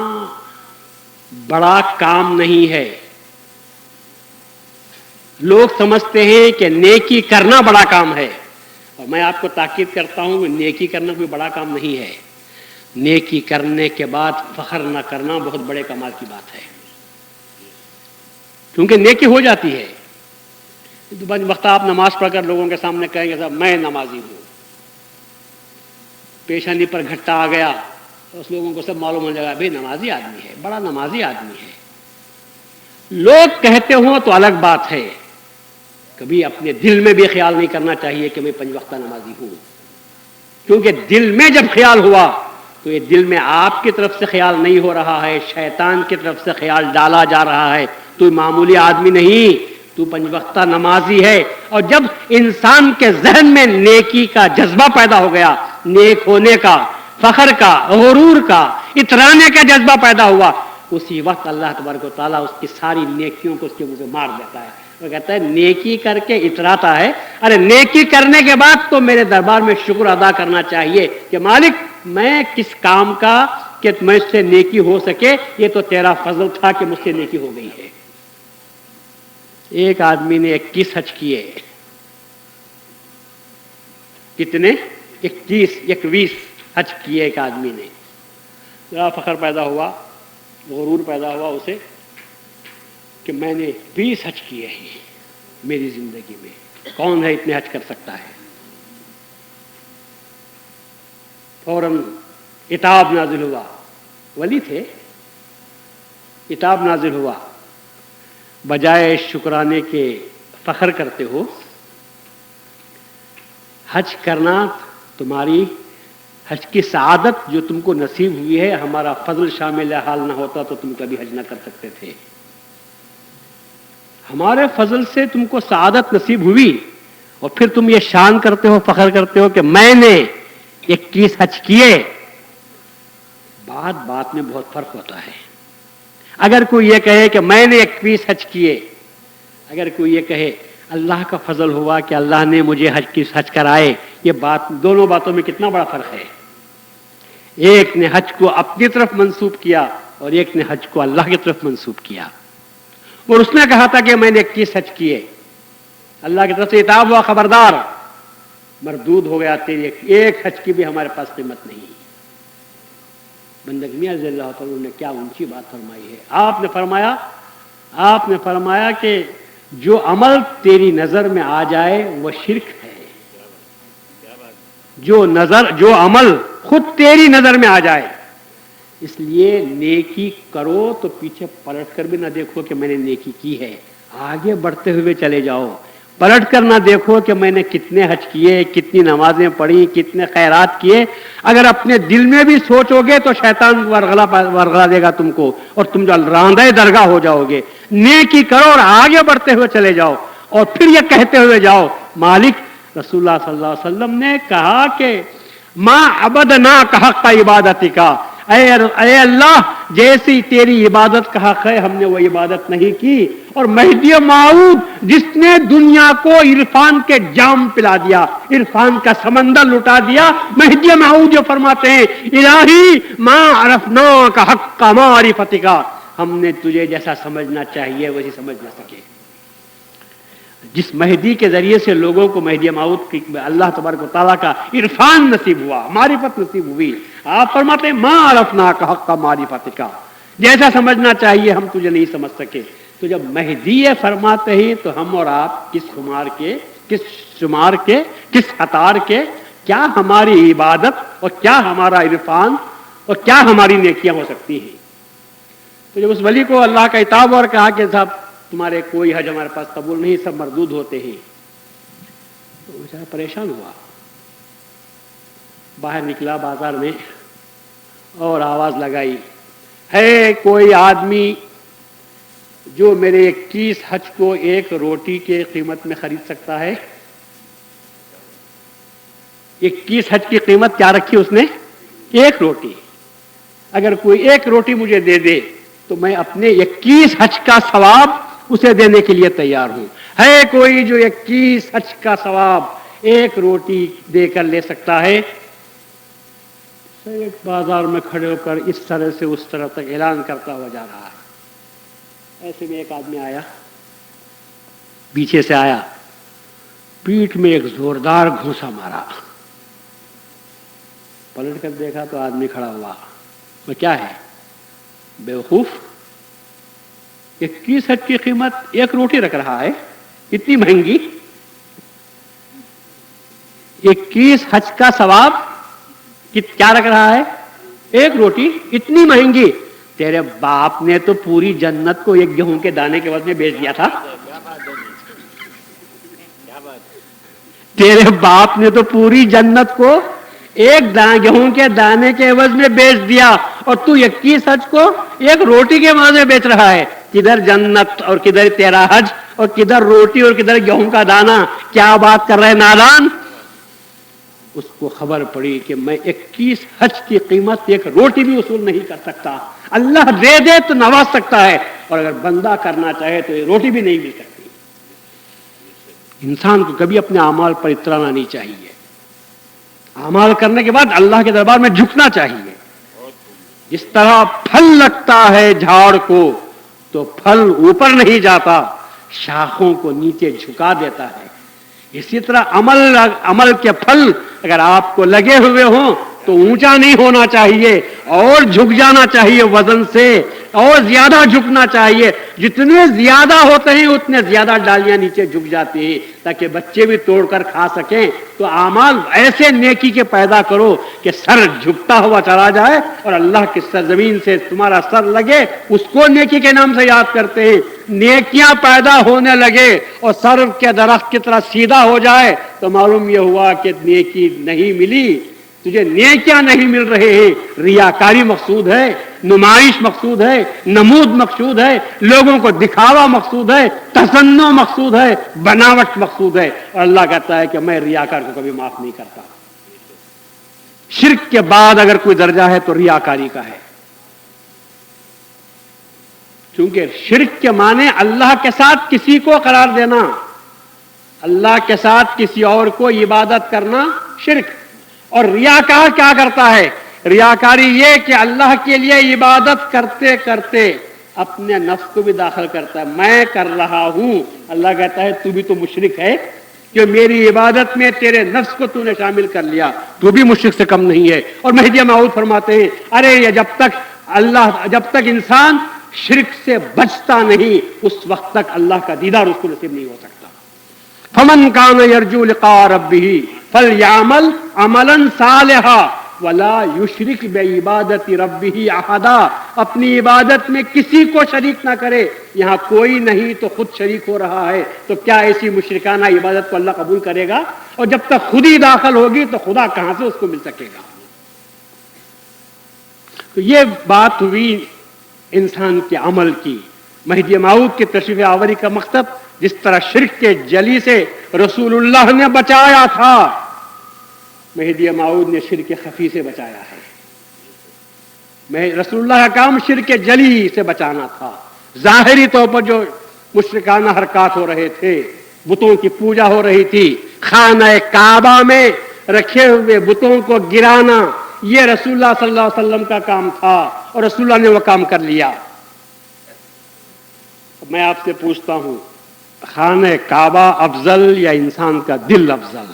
بڑا کام نہیں ہے. لوگ سمجھتے ہیں کہ نیکی کرنا بڑا کام ہے، اور میں آپ کو تاکید کرتا ہوں کہ نیکی کرنا کوئی بڑا کام نہیں ہے. نیکی کرنے کے بعد فخر نہ کرنا بہت بڑے کمال کی بات ہے، کیونکہ نیکی ہو جاتی ہے. بعض وقت آپ نماز پڑھ کر لوگوں کے سامنے کہیں گے صاحب میں نمازی ہوں، پیشانی پر گھٹا آ گیا تو اس لوگوں کو سب معلوم ہو جائے گا بھائی نمازی آدمی ہے، بڑا نمازی آدمی ہے. لوگ کہتے ہوں تو الگ بات ہے، کبھی اپنے دل میں بھی خیال نہیں کرنا چاہیے کہ میں 5 وقتہ نمازی ہوں. کیونکہ دل میں جب خیال ہوا تو یہ دل میں آپ کی طرف سے خیال نہیں ہو رہا ہے، شیطان کی طرف سے خیال ڈالا جا رہا ہے. تو معمولی آدمی نہیں، تو 5 وقتہ نمازی ہے. اور جب انسان کے ذہن میں نیکی کا جذبہ پیدا ہو گیا، نیک ہونے کا، فخر کا، غرور کا، اترانے کا جذبہ پیدا ہوا، اسی وقت اللہ تبارک و تعالیٰ اس کی ساری نیکیوں کو اس کے منہ سے مار دیتا ہے. وہ کہتا ہے نیکی کر کے اتراتا ہے. ارے نیکی کرنے کے بعد تو میرے دربار میں شکر ادا کرنا چاہیے کہ مالک میں کس کام کا کہ مجھ سے نیکی ہو سکے، یہ تو تیرا فضل تھا کہ مجھ سے نیکی ہو گئی ہے. ایک آدمی نے 21 حج کیے. کتنے؟ 21 حج کیے ایک آدمی نے. ذرا فخر پیدا ہوا، غرور پیدا ہوا اسے کہ میں نے 20 حج کیے ہیں میری زندگی میں، کون ہے اتنے حج کر سکتا ہے. فوراً عتاب نازل ہوا. ولی تھے. عتاب نازل ہوا، بجائے شکرانے کے فخر کرتے ہو. حج کرنا تمہاری حج کی سعادت جو تم کو نصیب ہوئی ہے، ہمارا فضل شامل حال نہ ہوتا تو تم کبھی حج نہ کر سکتے تھے. ہمارے فضل سے تم کو سعادت نصیب ہوئی، اور پھر تم یہ شان کرتے ہو، فخر کرتے ہو کہ میں نے 21 حج کیے. بات میں بہت فرق ہوتا ہے. اگر کوئی یہ کہے کہ میں نے 21 حج کیے، اگر کوئی یہ کہے اللہ کا فضل ہوا کہ اللہ نے مجھے حج کرائے، یہ بات، دونوں باتوں میں کتنا بڑا فرق ہے. ایک نے حج کو اپنی طرف منسوب کیا اور ایک نے حج کو اللہ کی طرف منسوب کیا. اور اس نے کہا تھا کہ میں نے 21 حج کیے، اللہ کی طرف سے عتاب ہوا خبردار، مردود ہو گیا، تیری ایک حج کی بھی ہمارے پاس قیمت نہیں. بندگی میاں رضی اللہ تعالیٰ نے کیا اونچی بات فرمائی ہے. آپ نے فرمایا کہ جو عمل تیری نظر میں آ جائے وہ شرک ہے. جو عمل خود تیری نظر میں آ جائے. اس لیے نیکی کرو تو پیچھے پلٹ کر بھی نہ دیکھو کہ میں نے نیکی کی ہے، آگے بڑھتے ہوئے چلے جاؤ. پلٹ کر نہ دیکھو کہ میں نے کتنے حج کیے، کتنی نمازیں پڑھی، کتنے خیرات کیے. اگر اپنے دل میں بھی سوچو گے تو شیطان ورغلا دے گا تم کو، اور تم جو راندہ درگاہ ہو جاؤ گے. نیکی کرو اور آگے بڑھتے ہوئے چلے جاؤ، اور پھر یہ کہتے ہوئے جاؤ مالک، رسول اللہ صلی اللہ علیہ وسلم نے کہا کہ ما عبدنا کا حق عبادتی کا، اے اللہ جیسی تیری عبادت کا حق ہے ہم نے وہ عبادت نہیں کی، اور مہدی موعود جس نے دنیا کو عرفان کے جام پلا دیا، عرفان کا سمندر لٹا دیا، مہدی موعود جو فرماتے ہیں الہی ما عرفناک حق معرفتک، ہم نے تجھے جیسا سمجھنا چاہیے ویسے سمجھ نہ سکے۔ جس مہدی کے ذریعے سے لوگوں کو مہدی موعود کی اللہ تبارک و تعالیٰ کا عرفان نصیب ہوا، معرفت نصیب ہوئی، آپ فرماتے ہیں ما عرفناک حق معرفتک، جیسا سمجھنا چاہیے ہم تجھے نہیں سمجھ سکے۔ تو جب مہدی فرماتے ہیں تو ہم اور آپ کس شمار کے کس قطار کے، کیا ہماری عبادت اور کیا ہمارا عرفان اور کیا ہماری نیکیاں ہو سکتی ہیں۔ تو جب اس ولی کو اللہ کا عتاب اور کہا کہ صاحب تمہارے کوئی حج ہمارے پاس قبول نہیں، سب مردود ہوتے ہیں، تو بیچارہ پریشان ہوا، باہر نکلا بازار میں اور آواز لگائی، ہے کوئی آدمی جو میرے 21 حج کو ایک روٹی کے قیمت میں خرید سکتا ہے؟ 21 حج کی قیمت کیا رکھی اس نے؟ ایک روٹی۔ اگر کوئی ایک روٹی مجھے دے دے تو میں اپنے 21 حج کا ثواب اسے دینے کے لیے تیار ہوں۔ ہے کوئی جو 21 حج کا ثواب ایک روٹی دے کر لے سکتا ہے؟ ایک بازار میں کھڑے ہو کر اس طرح سے اس طرح تک اعلان کرتا ہوا جا رہا ہے۔ ایسے میں ایک آدمی آیا، پیچھے سے آیا، پیٹھ میں ایک زوردار گھونسا مارا، پلٹ کر دیکھا تو آدمی کھڑا ہوا، وہ کیا ہے؟ بیوقوف، 21 حج کی قیمت ایک روٹی رکھ رہا ہے، اتنی مہنگی؟ 21 حج کا ثواب کیا رکھ رہا ہے؟ ایک روٹی، اتنی مہنگی؟ تیرے باپ نے تو پوری جنت کو ایک گیہوں کے دانے کے عوض میں بیچ دیا تھا۔ تیرے باپ نے تو پوری جنت کو ایک گیہوں کے دانے کے عوض میں بیچ دیا، اور تو 21 حج کو ایک روٹی کے عوض میں بیچ رہا ہے۔ کدھر جنت اور کدھر تیرا حج اور کدھر روٹی اور کدھر گیہوں کا دانا؟ کیا بات کر رہے نادان؟ اس کو خبر پڑی کہ میں 21 حج کی قیمت ایک روٹی بھی وصول نہیں کر سکتا۔ اللہ دے دے تو نواز سکتا ہے، اور اگر بندہ کرنا چاہے تو یہ روٹی بھی نہیں مل سکتی۔ انسان کو کبھی اپنے اعمال پر اترانا نہیں چاہیے، اعمال کرنے کے بعد اللہ کے دربار میں جھکنا چاہیے۔ جس طرح پھل لگتا ہے جھاڑ کو تو پھل اوپر نہیں جاتا، شاخوں کو نیچے جھکا دیتا ہے، اسی طرح عمل کے پھل اگر آپ کو لگے ہوئے ہوں تو اونچا نہیں ہونا چاہیے اور جھک جانا چاہیے وزن سے، اور زیادہ جھکنا چاہیے۔ جتنے زیادہ ہوتے ہیں اتنے زیادہ ڈالیاں نیچے جھک جاتی ہیں تاکہ بچے بھی توڑ کر کھا سکیں۔ تو اعمال ایسے نیکی کے پیدا کرو کہ سر جھکتا ہوا چلا جائے اور اللہ کی سرزمین سے تمہارا سر لگے، اس کو نیکی کے نام سے یاد کرتے ہیں۔ نیکیاں پیدا ہونے لگے اور سر کے درخت کی طرح سیدھا ہو جائے تو معلوم یہ ہوا کہ نیکی نہیں ملی، تجھے نیکیاں نہیں مل رہے ہیں، ریاکاری مقصود ہے، نمائش مقصود ہے، نمود مقصود ہے، لوگوں کو دکھاوا مقصود ہے، تصنع مقصود ہے، بناوٹ مقصود ہے، اور اللہ کہتا ہے کہ میں ریاکار کو کبھی معاف نہیں کرتا۔ شرک کے بعد اگر کوئی درجہ ہے تو ریاکاری کا ہے، کیونکہ شرک کے معنی اللہ کے ساتھ کسی کو قرار دینا، اللہ کے ساتھ کسی اور کو عبادت کرنا شرک۔ اور ریاکار کیا کرتا ہے؟ ریاکاری یہ کہ اللہ کے لیے عبادت کرتے کرتے اپنے نفس کو بھی داخل کرتا ہے، میں کر رہا ہوں، اللہ کہتا ہے تو بھی تو مشرک ہے کہ میری عبادت میں تیرے نفس کو تو نے شامل کر لیا، تو بھی مشرک سے کم نہیں ہے۔ اور مہدی موعود فرماتے ہیں ارے یہ جب تک انسان شرک سے بچتا نہیں اس وقت تک اللہ کا دیدار اس کو نصیب نہیں ہو سکتا۔ فمن کان یرجو لقاء ربہ فلیعمل عملا صالحا ولا یشرک بعبادت ربہ احدا، اپنی عبادت میں کسی کو شریک نہ کرے، یہاں کوئی نہیں تو خود شریک ہو رہا ہے، تو کیا ایسی مشرکانہ عبادت کو اللہ قبول کرے گا؟ اور جب تک خود ہی داخل ہوگی تو خدا کہاں سے اس کو مل سکے گا؟ تو یہ بات ہوئی انسان کے عمل کی۔ مہدی موعود کی تشریف آوری کا مقصد جس طرح شرک کے جلی سے رسول اللہ نے بچایا تھا، مہدی موعود نے شرک خفی سے بچایا ہے۔ رسول اللہ کا کام شرک جلی سے بچانا تھا، ظاہری طور پر جو مشرکانہ حرکات ہو رہے تھے، بتوں کی پوجا ہو رہی تھی، خانہ کعبہ میں رکھے ہوئے بتوں کو گرانا یہ رسول اللہ صلی اللہ علیہ وسلم کا کام تھا، اور رسول اللہ نے وہ کام کر لیا۔ میں آپ سے پوچھتا ہوں، خانہ کعبہ افضل یا انسان کا دل افضل؟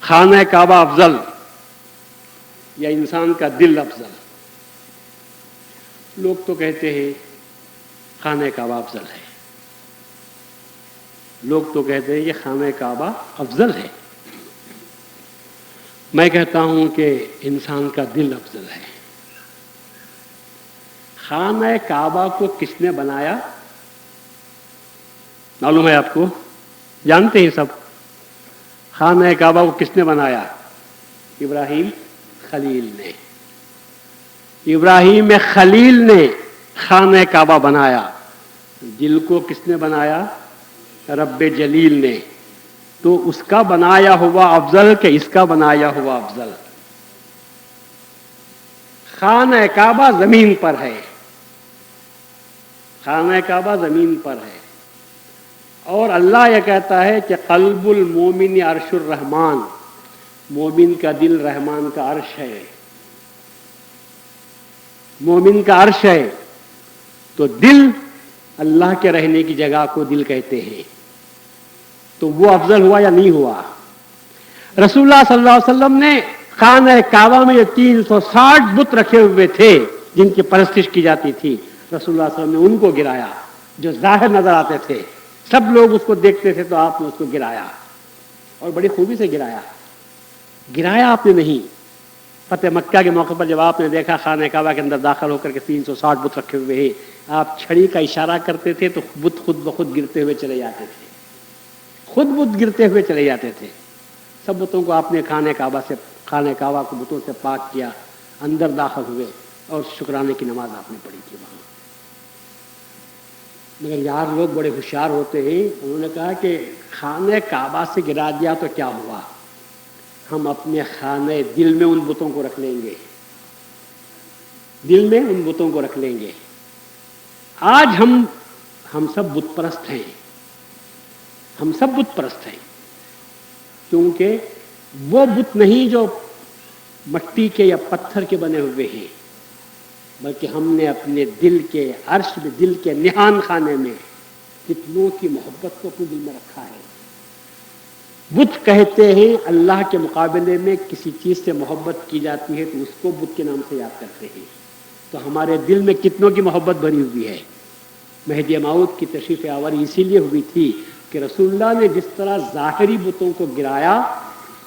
خانہ کعبہ افضل یا انسان کا دل افضل؟ لوگ تو کہتے ہیں خانہ کعبہ افضل ہے، لوگ تو کہتے ہیں کہ خانہ کعبہ افضل ہے۔ میں کہتا ہوں کہ انسان کا دل افضل ہے۔ خانہ کعبہ کو کس نے بنایا معلوم ہے آپ کو؟ جانتے ہیں سب؟ خانہ کعبہ کو کس نے بنایا؟ ابراہیم خلیل نے۔ ابراہیم خلیل نے خانہ کعبہ بنایا۔ دل کو کس نے بنایا؟ رب جلیل نے۔ تو اس کا بنایا ہوا افضل کہ اس کا بنایا ہوا افضل؟ خانہ کعبہ زمین پر ہے، خانہ کعبہ زمین پر ہے، اور اللہ یہ کہتا ہے کہ قلب المومن عرش الرحمان، مومن کا دل رحمان کا عرش ہے، مومن کا عرش ہے۔ تو دل اللہ کے رہنے کی جگہ کو دل کہتے ہیں، تو وہ افضل ہوا یا نہیں ہوا؟ رسول اللہ صلی اللہ علیہ وسلم نے خانہ کعبہ میں یہ 360 بت رکھے ہوئے تھے جن کی پرستش کی جاتی تھی، رسول اللہ صلی اللہ علیہ وسلم نے ان کو گرایا جو ظاہر نظر آتے تھے، سب لوگ اس کو دیکھتے تھے، تو آپ نے اس کو گرایا اور بڑی خوبی سے گرایا۔ گرایا آپ نے نہیں، فتح مکہ کے موقع پر جب آپ نے دیکھا خانہ کعبہ کے اندر داخل ہو کر کے 360 بت رکھے ہوئے ہیں، آپ چھڑی کا اشارہ کرتے تھے تو بت خود بخود گرتے ہوئے چلے جاتے تھے، خود بت گرتے ہوئے چلے جاتے تھے۔ سب بتوں کو آپ نے خانہ کعبہ کو بتوں سے پاک کیا، اندر داخل ہوئے اور شکرانے کی نماز آپ نے پڑھی تھی وہاں۔ مگر یار لوگ بڑے ہوشیار ہوتے ہیں، انہوں نے کہا کہ خانہ کعبہ سے گرا دیا تو کیا ہوا، ہم اپنے خانہ دل میں ان بتوں کو رکھ لیں گے، دل میں ان بتوں کو رکھ لیں گے۔ آج ہم سب بت پرست ہیں، ہم سب بت پرست ہیں، کیونکہ وہ بت نہیں جو مٹی کے یا پتھر کے بنے ہوئے ہیں، بلکہ ہم نے اپنے دل کے عرش میں، دل کے نہان خانے میں کتنوں کی محبت کو اپنے دل میں رکھا ہے۔ بت کہتے ہیں اللہ کے مقابلے میں کسی چیز سے محبت کی جاتی ہے تو اس کو بت کے نام سے یاد کرتے ہیں، تو ہمارے دل میں کتنوں کی محبت بھری ہوئی ہے۔ مہدی موعود کی تشریف آوری اسی لیے ہوئی تھی کہ رسول اللہ نے جس طرح ظاہری بتوں کو گرایا،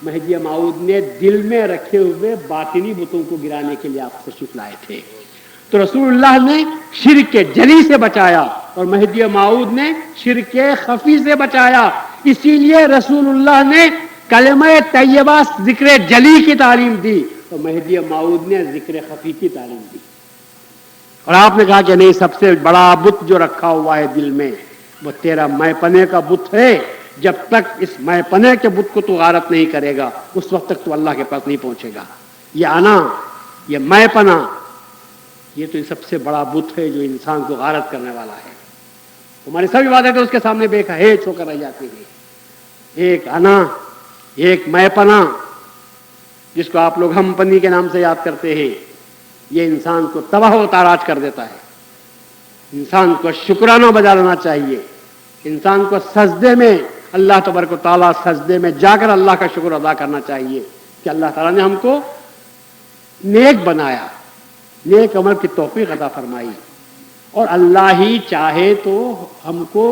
مہدی موعود نے دل میں رکھے ہوئے باطنی بتوں کو گرانے کے لیے آپ تشریف لائے تھے۔ تو رسول اللہ نے شرک جلی سے بچایا اور مہدی موعود نے شرک خفی سے بچایا، اسی لیے رسول اللہ نے کلمہ طیبہ ذکر جلی کی تعلیم دی اور مہدی موعود نے ذکر خفی کی تعلیم دی۔ اور آپ نے کہا کہ نہیں، سب سے بڑا بت جو رکھا ہوا ہے دل میں وہ تیرا میں پنے کا بت ہے، جب تک اس میں پنے کے بت کو تو غارت نہیں کرے گا اس وقت تک تو اللہ کے پاس نہیں پہنچے گا۔ یہ انا، یہ میں پنا، یہ تو سب سے بڑا بت ہے جو انسان کو غارت کرنے والا ہے۔ ہماری سب عبادتیں اس کے سامنے بے خیچ ہو کر رہ جاتی ہیں۔ ایک انا، ایک میں پنا، جس کو آپ لوگ ہم پنی کے نام سے یاد کرتے ہیں، یہ انسان کو تباہ و تاراج کر دیتا ہے۔ انسان کو شکرانہ بجا لینا چاہیے، انسان کو سجدے میں اللہ تبارک و تعالیٰ سجدے میں جا کر اللہ کا شکر ادا کرنا چاہیے کہ اللہ تعالیٰ نے ہم کو نیک بنایا، نیک عمل کی توفیق عطا فرمائی، اور اللہ ہی چاہے تو ہم کو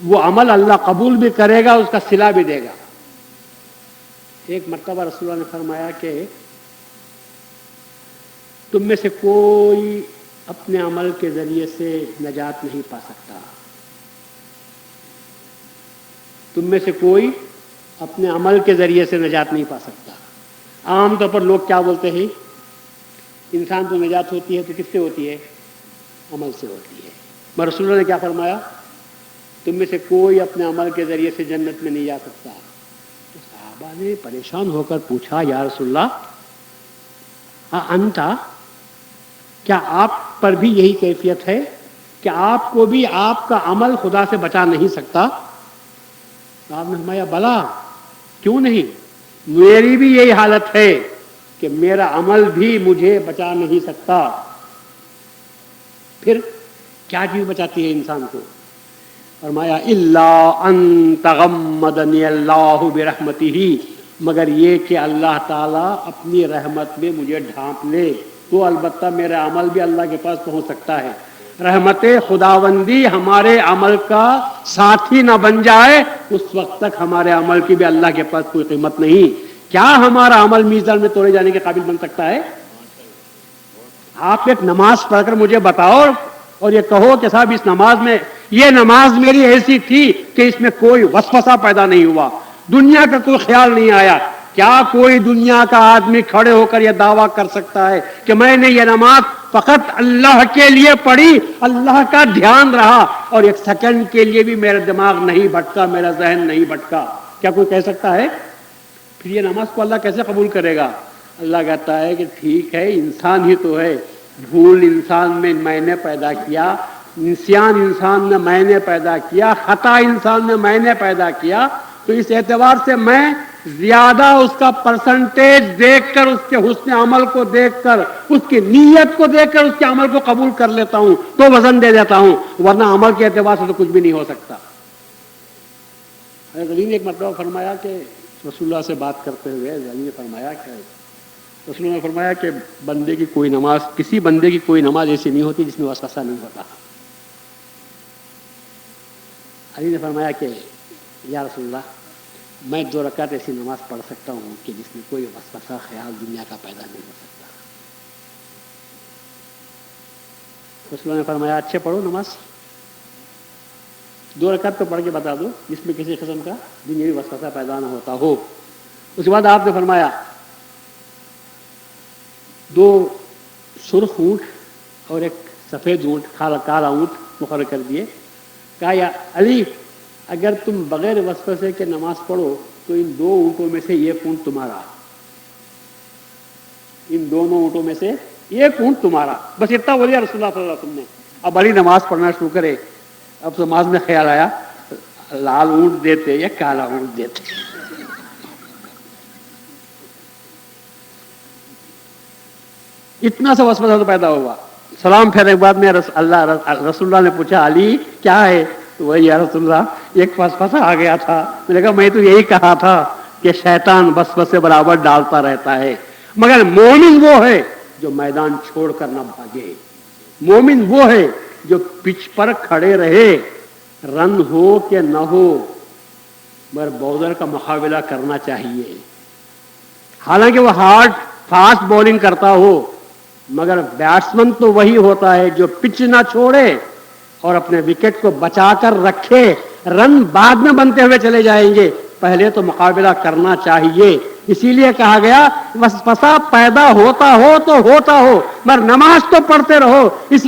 وہ عمل اللہ قبول بھی کرے گا، اس کا صلہ بھی دے گا۔ ایک مرتبہ رسول اللہ نے فرمایا کہ تم میں سے کوئی اپنے عمل کے ذریعے سے نجات نہیں پا سکتا، تم میں سے کوئی اپنے عمل کے ذریعے سے نجات نہیں پا سکتا۔ عام طور پر لوگ کیا بولتے ہیں، انسان تو نجات ہوتی ہے تو کس سے ہوتی ہے؟ عمل سے ہوتی ہے۔ مگر رسول اللہ نے کیا فرمایا؟ تم میں سے کوئی اپنے عمل کے ذریعے سے جنت میں نہیں جا سکتا۔ تو صحابہ نے پریشان ہو کر پوچھا، یا رسول اللہ انتا کیا آپ پر بھی یہی کیفیت ہے کہ آپ کو بھی آپ کا عمل خدا سے بچا نہیں سکتا؟ آپ نے فرمایا بلا، کیوں نہیں، میری بھی یہی حالت ہے کہ میرا عمل بھی مجھے بچا نہیں سکتا۔ پھر کیا چیز بچاتی ہے انسان کو؟ فرمایا الا ان تغمدنی اللہ برحمتہ، مگر یہ کہ اللہ تعالیٰ اپنی رحمت میں مجھے ڈھانپ لے تو البتہ میرا عمل بھی اللہ کے پاس پہنچ سکتا ہے۔ رحمت خداوندی ہمارے عمل کا ساتھی نہ بن جائے اس وقت تک ہمارے عمل کی بھی اللہ کے پاس کوئی قیمت نہیں۔ کیا ہمارا عمل میزان میں تولے جانے کے قابل بن سکتا ہے؟ آپ ایک نماز پڑھ کر مجھے بتاؤ اور یہ کہو کہ صاحب اس نماز میں، یہ نماز میری ایسی تھی کہ اس میں کوئی وسوسہ پیدا نہیں ہوا، دنیا کا کوئی خیال نہیں آیا، کیا کوئی دنیا کا آدمی کھڑے ہو کر یہ دعویٰ کر سکتا ہے کہ میں نے یہ نماز فقط اللہ کے لیے پڑھی، اللہ کا دھیان رہا اور ایک سیکنڈ کے لیے بھی میرا دماغ نہیں بھٹکا، میرا ذہن نہیں بھٹکا؟ کیا کوئی کہہ سکتا ہے؟ پھر یہ نماز کو اللہ کیسے قبول کرے گا؟ اللہ کہتا ہے کہ ٹھیک ہے، انسان ہی تو ہے، بھول انسان میں نے پیدا کیا، نسیان انسان میں نے پیدا کیا، خطا انسان میں نے پیدا کیا، تو اس اعتبار سے میں زیادہ اس کا پرسنٹیج دیکھ کر، اس کے حسن عمل کو دیکھ کر، اس کی نیت کو دیکھ کر اس کے عمل کو قبول کر لیتا ہوں، تو وزن دے دیتا ہوں، ورنہ عمل کے اعتبار سے تو کچھ بھی نہیں ہو سکتا۔ حضرت علی نے ایک مرتبہ فرمایا کہ رسول اللہ سے بات کرتے ہوئے علی نے فرمایا کہ رسول اللہ نے فرمایا کہ بندے کی کوئی نماز، کسی بندے کی کوئی نماز ایسی نہیں ہوتی جس میں وسوسہ نہیں ہوتا۔ علی نے فرمایا کہ یا رسول اللہ، میں 2 رکعت ایسی نماز پڑھ سکتا ہوں کہ جس میں کوئی وسوسہ خیال دنیا کا پیدا نہیں ہو سکتا۔ رسول اللہ نے فرمایا اچھے پڑھو نماز، 2 رکعت تو پڑھ کے بتا دو جس میں کسی قسم کا دنیاوی وسوسہ پیدا نہ ہوتا ہو۔ اس کے بعد آپ نے فرمایا 2 سرخ اونٹ اور ایک سفید اونٹ، کالا اونٹ مقرر کر دیے۔ کہا یا علی، اگر تم بغیر وسوسے کے نماز پڑھو تو ان 2 اونٹوں میں سے ایک اونٹ تمہارا، ان دونوں اونٹوں میں سے ایک اونٹ تمہارا، بس اتنا بولیا رسول اللہ صلی اللہ علیہ وسلم نے۔ اب علی نماز پڑھنا شروع کرے، اب نماز میں خیال آیا لال اونٹ دیتے یا کالا اونٹ دیتے۔ اتنا سا وسوسہ تو پیدا ہوا۔ سلام پھیرنے کے بعد میں رسول اللہ نے پوچھا علی کیا ہے؟ تو وہی یا رسول اللہ ایک وسوسہ آ گیا تھا۔ میں نے کہا میں تو یہی کہا تھا کہ شیطان وسوسے برابر ڈالتا رہتا ہے، مگر مومن وہ ہے جو میدان چھوڑ کر نہ بھاگے، مومن وہ ہے جو پچ پر کھڑے رہے، رن ہو کہ نہ ہو مگر باؤلر کا مقابلہ کرنا چاہیے۔ حالانکہ وہ ہارڈ فاسٹ بولنگ کرتا ہو، مگر بیٹسمن تو وہی ہوتا ہے جو پچ نہ چھوڑے اور اپنے وکٹ کو بچا کر رکھے۔ رن بعد میں بنتے ہوئے چلے جائیں گے، پہلے تو مقابلہ کرنا چاہیے۔ اسی لیے کہا گیا وسوسہ پیدا ہوتا ہو تو ہوتا ہو مگر نماز تو پڑھتے رہو، اس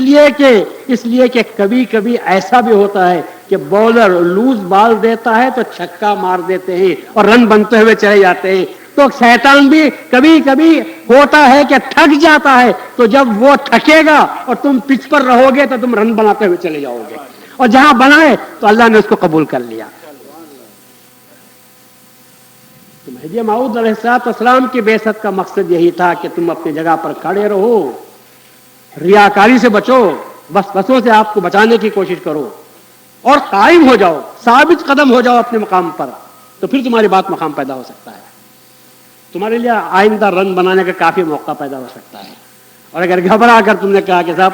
لیے کہ کبھی کبھی ایسا بھی ہوتا ہے کہ بولر لوز بال دیتا ہے تو چھکا مار دیتے ہیں اور رن بنتے ہوئے چلے جاتے ہیں۔ تو شیطان بھی کبھی کبھی ہوتا ہے کہ تھک جاتا ہے، تو جب وہ تھکے گا اور تم پچ پر رہو گے تو تم رن بناتے ہوئے چلے جاؤ گے، اور جہاں بنائے تو اللہ نے اس کو قبول کر لیا۔ تو مہدی موعود علیہ السلام کی بعثت کا مقصد یہی تھا کہ تم اپنی جگہ پر کھڑے رہو، ریاکاری سے بچو، وسوسوں سے آپ کو بچانے کی کوشش کرو اور قائم ہو جاؤ، ثابت قدم ہو جاؤ اپنے مقام پر، تو پھر تمہاری بات مقام پیدا ہو سکتا ہے، تمہارے لیے آئندہ رن بنانے کا کافی موقع پیدا ہو سکتا ہے۔ اور اگر گھبرا کر تم نے کہا کہ صاحب،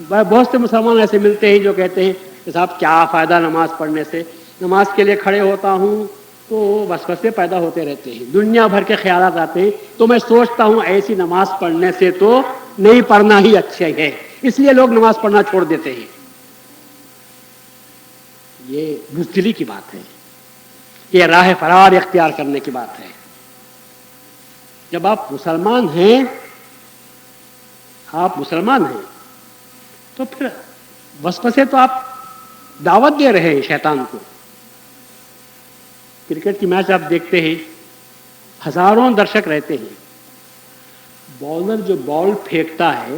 بہت سے مسلمان ایسے ملتے ہیں جو کہتے ہیں کہ صاحب کیا فائدہ نماز پڑھنے سے، نماز کے لیے کھڑے ہوتا ہوں تو وسوسے پیدا ہوتے رہتے ہیں، دنیا بھر کے خیالات آتے ہیں، تو میں سوچتا ہوں ایسی نماز پڑھنے سے تو نہیں پڑھنا ہی اچھا ہے، اس لیے لوگ نماز پڑھنا چھوڑ دیتے ہیں۔ یہ بزدلی کی بات ہے، یہ راہ فرار اختیار کرنے کی بات ہے۔ جب آپ مسلمان ہیں تو پھر وسوسے تو آپ دعوت دے رہے ہیں شیطان کو۔ کرکٹ کی میچ آپ دیکھتے ہیں، ہزاروں درشک رہتے ہیں، بالر جو بال پھینکتا ہے